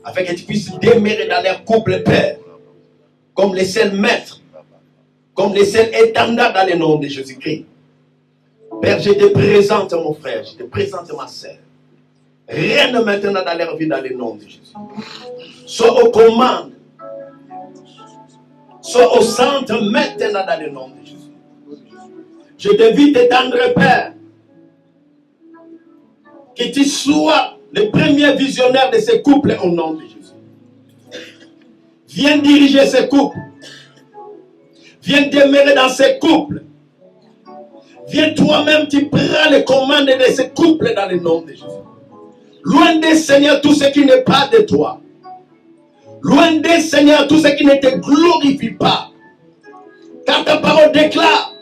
afin que tu puisses demeurer dans leur couple, Père, comme les seuls maîtres, comme les seuls étendards dans le nom de Jésus-Christ. Père, je te présente mon frère, je te présente ma sœur. Règne maintenant dans leur vie dans le nom de Jésus. Sois aux commandes, sois au centre maintenant dans le nom de Jésus. Je t'invite, tendre Père, que tu sois le premier visionnaire de ce couple au nom de Jésus. Viens diriger ce couple. Viens demeurer dans ce couple. Viens toi-même, tu prends les commandes de ce couple dans le nom de Jésus. Loin des Seigneur tout ce qui n'est pas de toi. Loin des Seigneur tout ce qui ne te glorifie pas. Car ta parole déclare,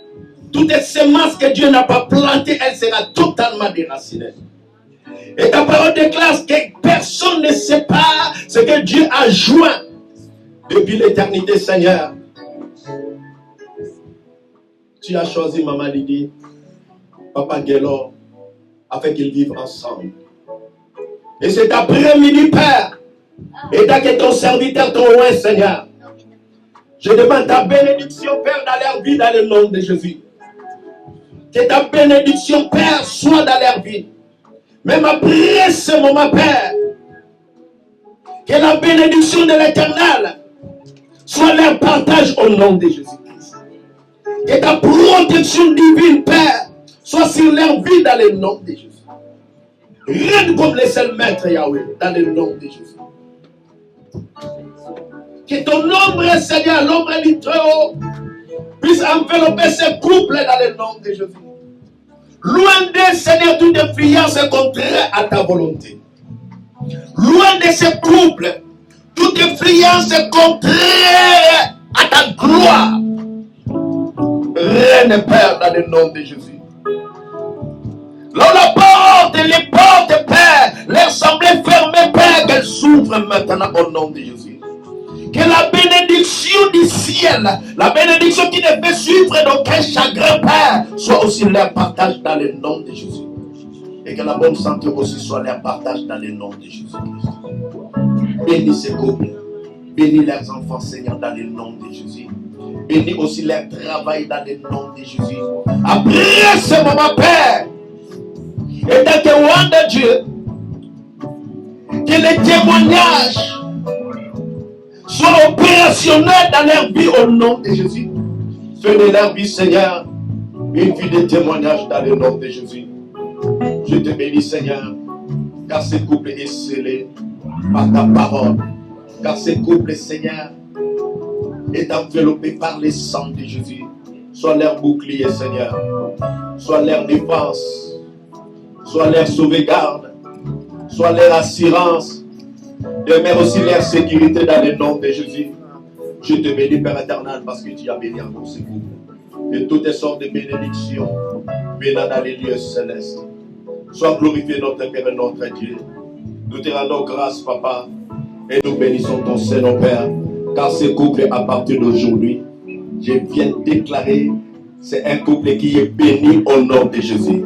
toutes les semences que Dieu n'a pas plantées, elle sera totalement déracinée. Et ta parole déclare que personne ne sait pas ce que Dieu a joint depuis l'éternité, Seigneur. Tu as choisi Maman Lydie, Papa Gelor, afin qu'ils vivent ensemble. Et cet après-midi, Père, et tant que ton serviteur, ton roi, Seigneur, je demande ta bénédiction, Père, dans leur vie, dans le nom de Jésus. Que ta bénédiction, Père, soit dans leur vie. Même après ce moment, Père, que la bénédiction de l'Éternel soit leur partage au nom de Jésus-Christ. Que ta protection divine, Père, soit sur leur vie dans le nom de Jésus. Règne comme les seuls maîtres, Yahweh, dans le nom de Jésus. Que ton ombre, Seigneur, l'ombre du Très-Haut, puisse envelopper ce couple dans le nom de Jésus. Loin de Seigneur, toute influence contraire à ta volonté. Loin de ce couple, toute influence contraire à ta gloire. Règne, Père, dans le nom de Jésus. Là, la porte, les portes, Père, leur semblaient fermées, Père, qu'elles s'ouvrent maintenant au nom de Jésus. Que la bénédiction du ciel, la bénédiction qui ne fait suivre d'aucun chagrin, Père, soit aussi leur partage dans le nom de Jésus. Et que la bonne santé aussi soit leur partage dans le nom de Jésus-Christ. Bénis ces couples, bénis leurs enfants, Seigneur, dans le nom de Jésus. Bénis aussi leur travail dans le nom de Jésus. Après ce moment, Père, et dans tes roi de Dieu, que les témoignages soient opérationnels dans leur vie au nom de Jésus. Fais de leur vie, Seigneur, une vie de témoignage dans le nom de Jésus. Je te bénis, Seigneur, car ce couple est scellé par ta parole. Car ce couple, Seigneur, est enveloppé par le sang de Jésus. Sois leur bouclier, Seigneur. Sois leur défense. Sois leur sauvegarde. Sois leur assurance. Demeure aussi leur sécurité dans le nom de Jésus. Je te bénis, Père éternel, parce que tu as béni encore ce couple. Et toutes sortes de bénédictions venant dans les lieux célestes. Sois glorifié, notre Père et notre Dieu. Nous te rendons grâce, Papa, et nous bénissons ton Saint-Nom, Père, car ce couple, à partir d'aujourd'hui, je viens déclarer, c'est un couple qui est béni au nom de Jésus.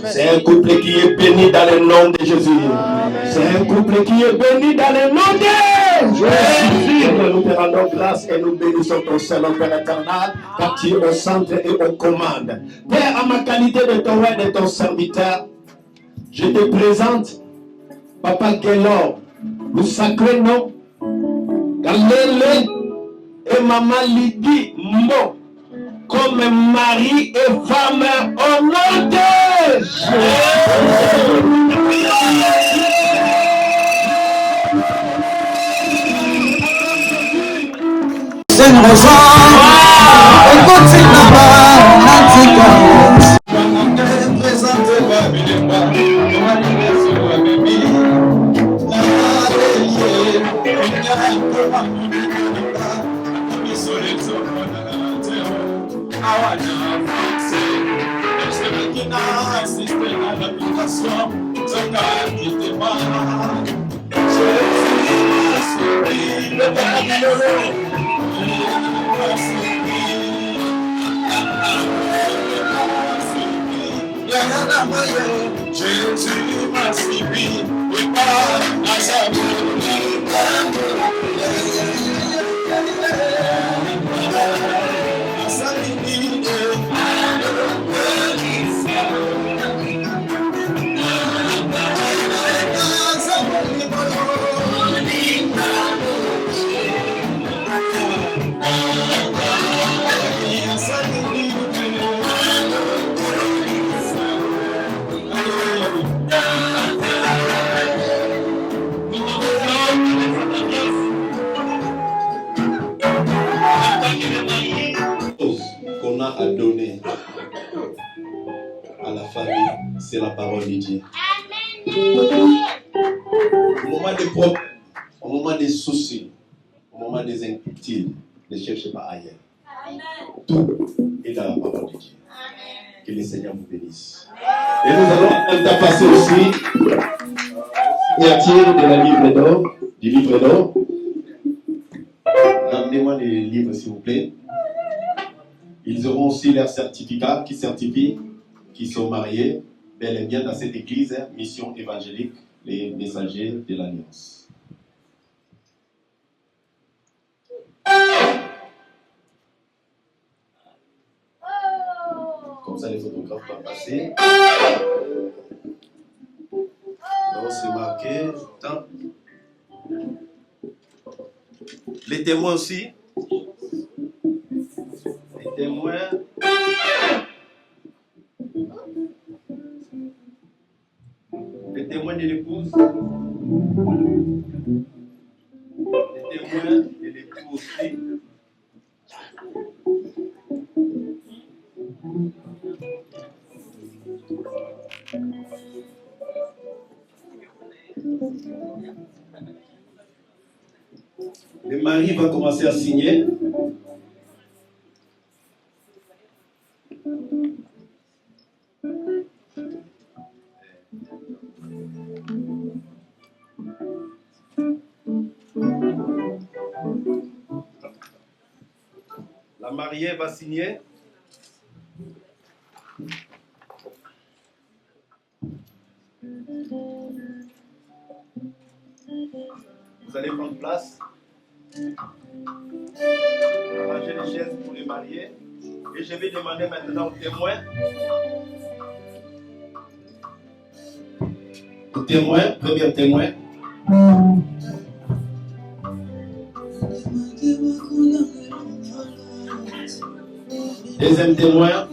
C'est un couple qui est béni dans le nom de Jésus. C'est un couple qui est béni dans le nom de Jésus. Nous te rendons grâce et nous bénissons ton Seigneur Père éternel, car tu es au centre et aux commandes. Père, à ma qualité de ton roi et de ton serviteur, je te présente Papa Guélor, le sacré nom, Galele et Maman Lydie Mo, comme mari et femme au nom de Jésus. C'est une raison, écoute Jésus m'a suivi, et pas à sa qu'on a à donner à la famille, c'est la parole de Dieu. Au moment des problèmes, au moment des soucis, au moment des inquiétudes, ne cherchez pas ailleurs. Tout est dans la parole de Dieu. Que le Seigneur vous bénisse. Et nous allons passer aussi et attirer de la livre d'or, du livre d'or. Ramenez-moi les livres s'il vous plaît. Ils auront aussi leur certificat qui certifie qu'ils sont mariés bel et bien dans cette église, mission évangélique, les messagers de l'Alliance. Comme ça, les photographes vont passer. Donc, c'est marqué. Tant. Les témoins aussi. Les témoins. Les témoins de l'épouse. Les témoins de l'époux aussi. Le mari va commencer à signer. La mariée va signer. Vous allez prendre place. Arranger les chaises pour les mariés. Et je vais demander maintenant aux témoins. Aux témoins, premier témoin. Deuxième témoin.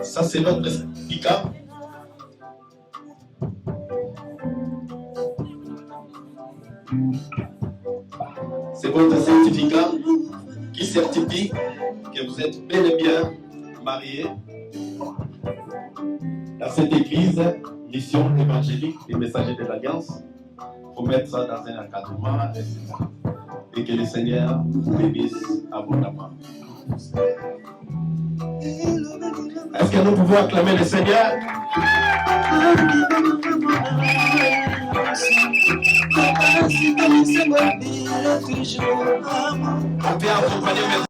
Ça, c'est notre certificat. C'est votre certificat qui certifie que vous êtes bel et bien mariés dans cette église, mission évangélique des messagers de l'Alliance. Il faut mettre ça dans un encadrement, etc. Et que le Seigneur vous bénisse abondamment. Est-ce que nous pouvons acclamer le Seigneur? On peut accompagner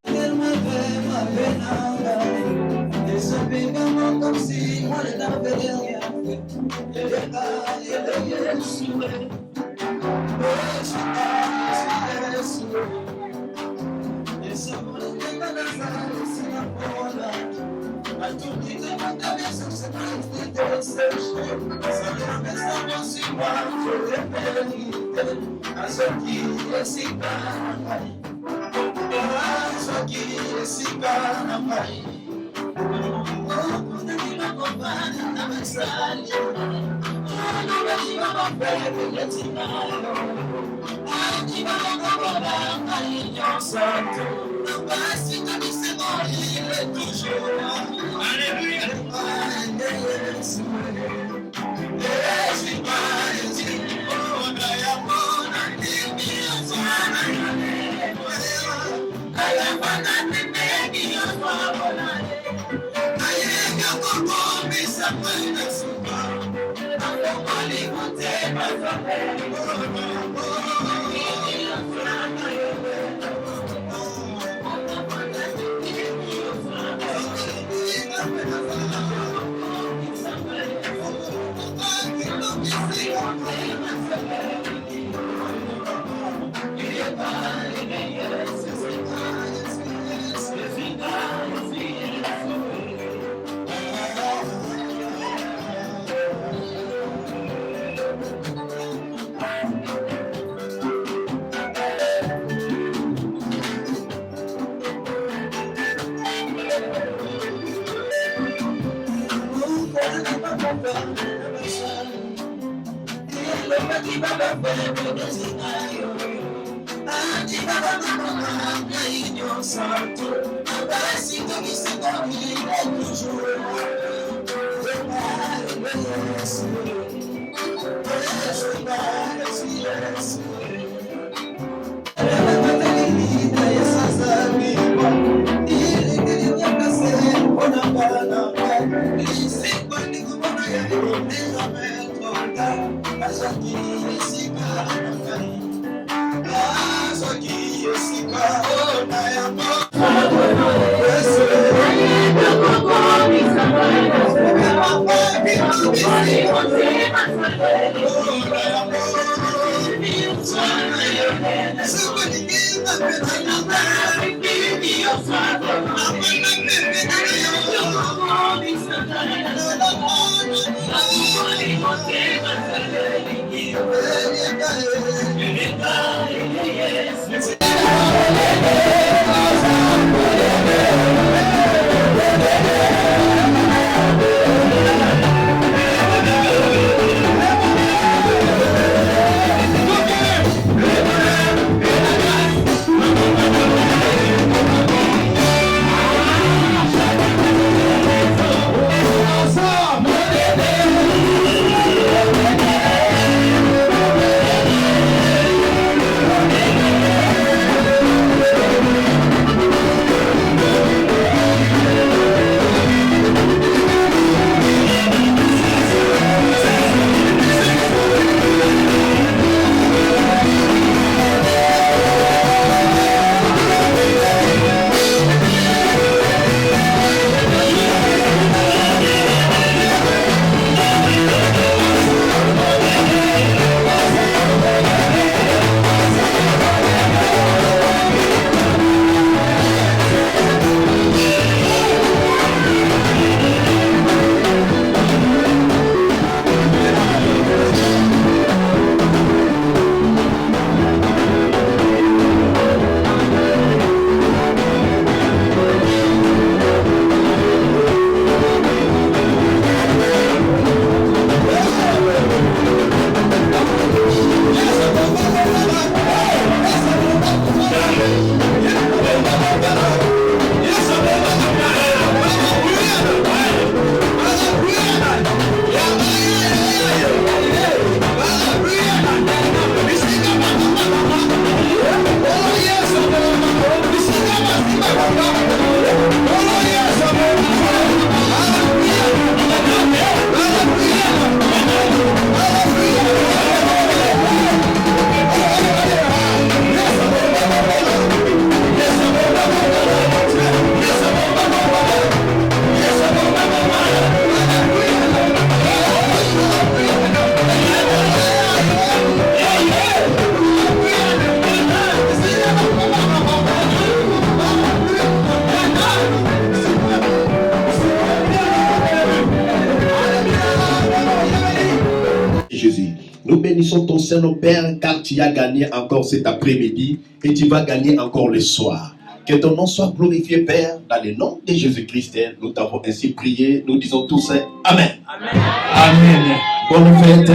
Nous bénissons ton Saint Père car tu as gagné encore cet après-midi et tu vas gagner encore le soir. Que ton nom soit glorifié, Père, dans le nom de Jésus-Christ. Nous t'avons ainsi prié. Nous disons tous Amen. Amen. Amen. Bonne fête.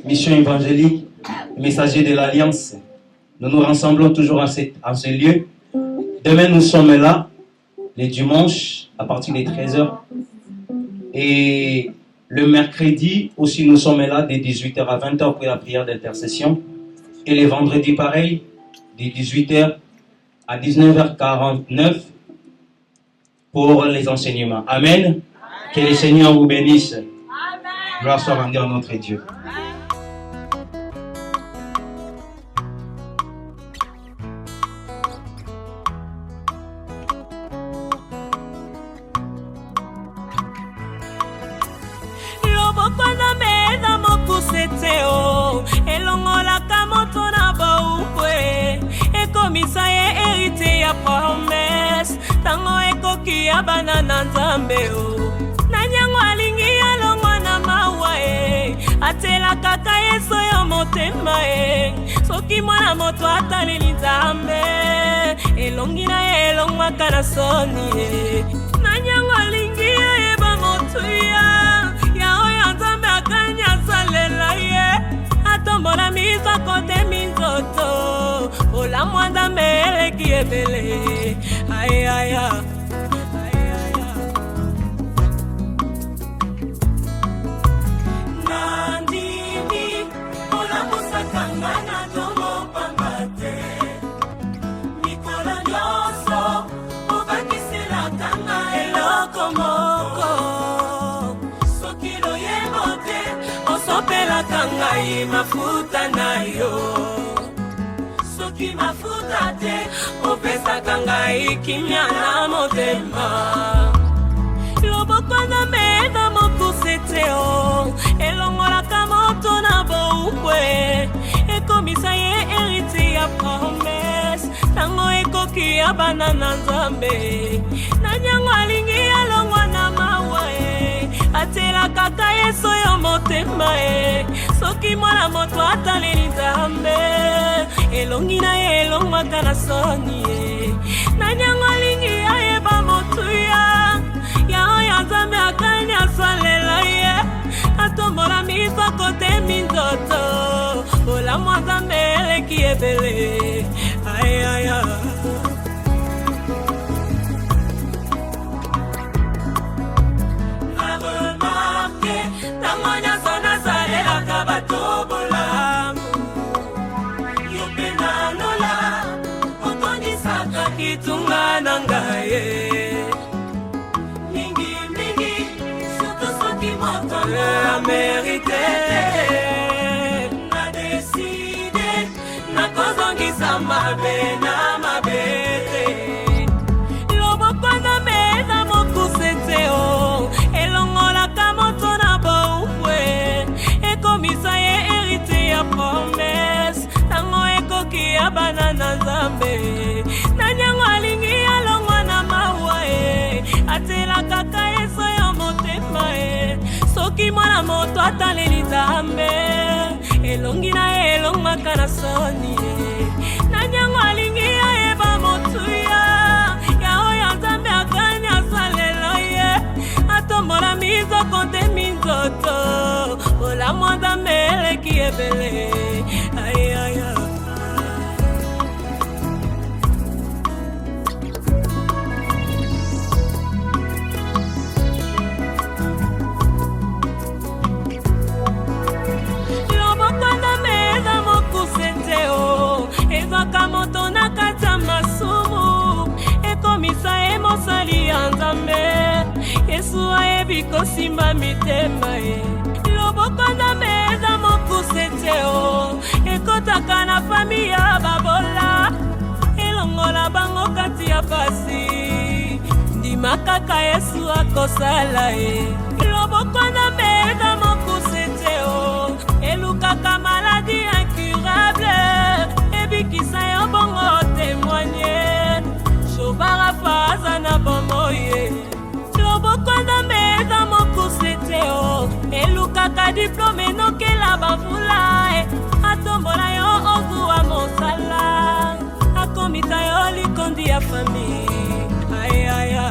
Mission évangélique, messager de l'Alliance. Nous nous rassemblons toujours en ce lieu. Demain, nous sommes là, le dimanche, à partir des 13h. Et le mercredi, aussi, nous sommes là, de 18h à 20h pour la prière d'intercession. Et les vendredis, pareil, de 18h à 19h49 pour les enseignements. Amen. Que le Seigneur vous bénisse. Gloire soit rendue à notre Dieu. Banana nzambe o nanyango alingi alongwa na mawa e atela kaka yeso yo motema e soki mwana moto ataleli nzambe elongi na ye elongwaka na soni e nanyango alingi ayeba motuya ya oyo nzambe akanya asalela ye atombola miso kote minzoto olamwa nzambe eleki ebele ayaya. Kangai mafuta na yo soki mafuta te opesa kangai kimya na motema loboko na mena mokusete o elongolaka moto na boukwe ekomisa ye héritier ya promesse tango ekoki ya bana na nzambe nanyango alingi alongwa na mawa atela kaka yeso yo motema e soki mwana moto ataleli nzambe elongi na ye elongwaka na soni e nanyango alingi ayeba motuya ya oyo nzambe akani asalela ye atombola miso kote minzoto olamwa nzambe eleki ebele ayaya. Kitunga nangaye mingi mingi surtout soki moto a mérité na décidé na kozongisa mabe na mabete loboko na mena mokusete o elongolaka moto na boukwe ekomisa ye héritier ya promesse tango ekoki ya bana na nzambe nanyango alingi alongwa na mawa e atela kaka yeso yo motema e soki mwana moto ataleli nzambe elongi na ye elongwaka na soni e nanyango alingi ayeba motuya ya oyo nzambe akani asalela ye atombola miso kote minzoto olamwa nzambe eleki ebele ayaya. Ezaka moto na kati ya masumu ekomisa ye mosali ya nzambe yesu ayebi kosimba mitema ye loboko nzambe eza mokuse te o ekotaka na fami ya babola elongola bango kati ya pasi ndima kaka yesu akosala ye loboko nzambe eza mokuse te o elukaka maladi incurable ebikisa yo bongo témoigner shobara faza na bomoye diplôme enokela bavula atombola yo ozuwa mosala akomisa yo likondi ya famille ayaya.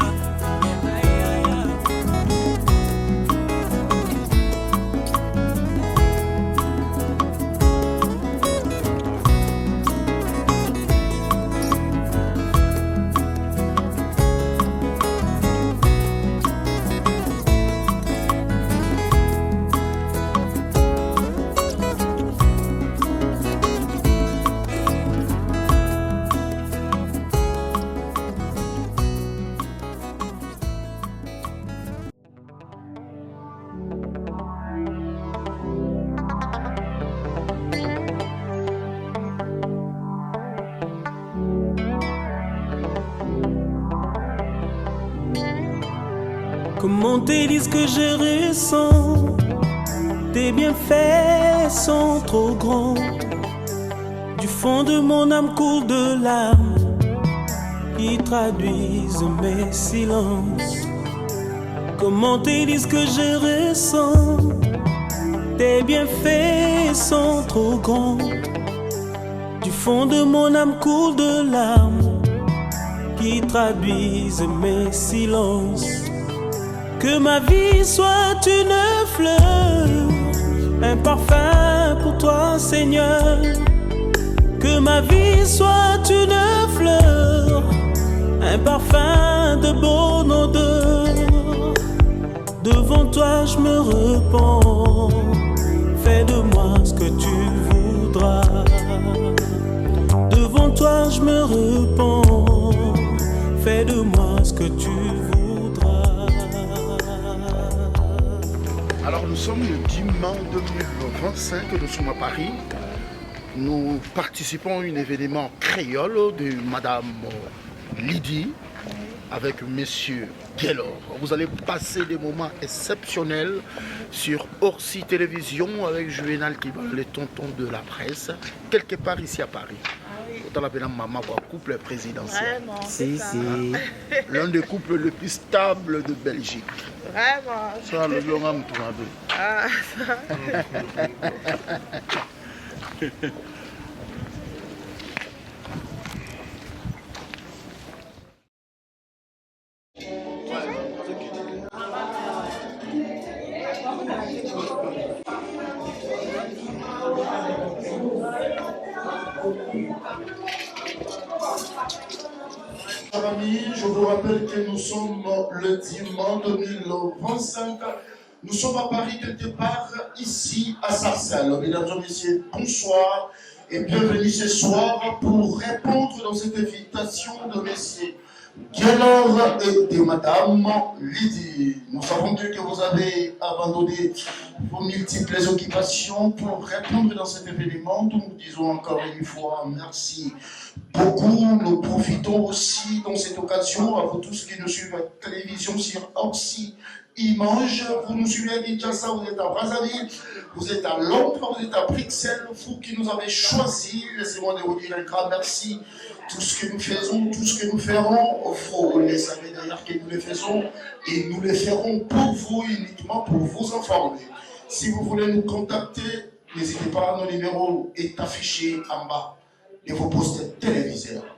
Comment te dire ce que je ressens? Tes bienfaits sont trop grands. Du fond de mon âme coule de larmes qui traduisent mes silences. Comment te dire ce que je ressens? Tes bienfaits sont trop grands. Du fond de mon âme coule de larmes qui traduisent mes silences. Que ma vie soit une fleur, un parfum pour toi, Seigneur. Que ma vie soit une fleur, un parfum de bonne odeur. Devant toi je me repens, fais de moi ce que tu voudras. Devant toi je me repens, fais de moi ce que tu voudras. Alors nous sommes le 10 mai 2025, nous sommes à Paris. Nous participons à un événement créole de Madame Lydie avec Monsieur Gaylor. Vous allez passer des moments exceptionnels sur Orsi Télévision avec Juvenal Kiba, le tonton de la presse, quelque part ici à Paris. Autant la maman pour couple présidentiel. Vraiment, si. L'un des couples les plus stables de Belgique. Vraiment. Ça, le long tout à deux. Ah, Chers amis, je vous rappelle que nous sommes le 10 mai 2025. Nous sommes à Paris quelque part, ici à Sarcelles. Mesdames et messieurs, bonsoir et bienvenue ce soir pour répondre dans cette invitation de messieurs Gaylor et de Madame Lydie. Nous savons que vous avez abandonné vos multiples occupations pour répondre dans cet événement. Nous disons encore une fois merci beaucoup. Nous profitons aussi dans cette occasion à vous tous qui nous suivent à la télévision sur Orsi Image. Vous nous suivez à Kinshasa, vous êtes à Brazzaville, vous êtes à Londres, vous êtes à Bruxelles. Vous qui nous avez choisis, laissez-moi vous dire un grand merci. Tout ce que nous faisons, tout ce que nous ferons, vous le savez d'ailleurs que nous le faisons et nous le ferons pour vous, uniquement pour vous informer. Si vous voulez nous contacter, n'hésitez pas, nos numéros est affiché en bas de vos postes téléviseurs.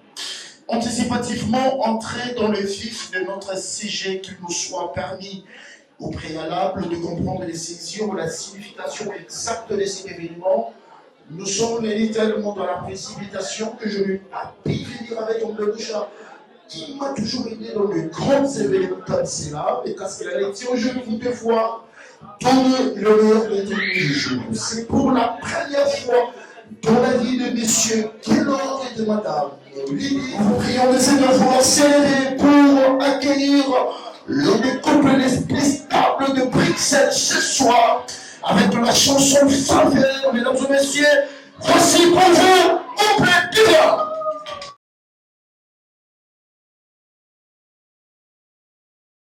Anticipativement, entrer dans le vif de notre sujet, qu'il nous soit permis au préalable de comprendre et de saisir la signification exacte de cet événement. Nous sommes tellement dans la précipitation que je n'ai pas pu venir avec un bouche qui m'a toujours aidé dans de grands événements comme cela, et parce que la lecture, je veux vous devoir donner le meilleur de du jour. C'est pour la première fois dans la vie de messieurs Gaylor et de Madame Lydie. Nous vous prions de cette fois célébrer pour accueillir l'un des couples les plus stables de Bruxelles ce soir avec la chanson faveur, mesdames et messieurs. Voici pour vous, couple Gaylor.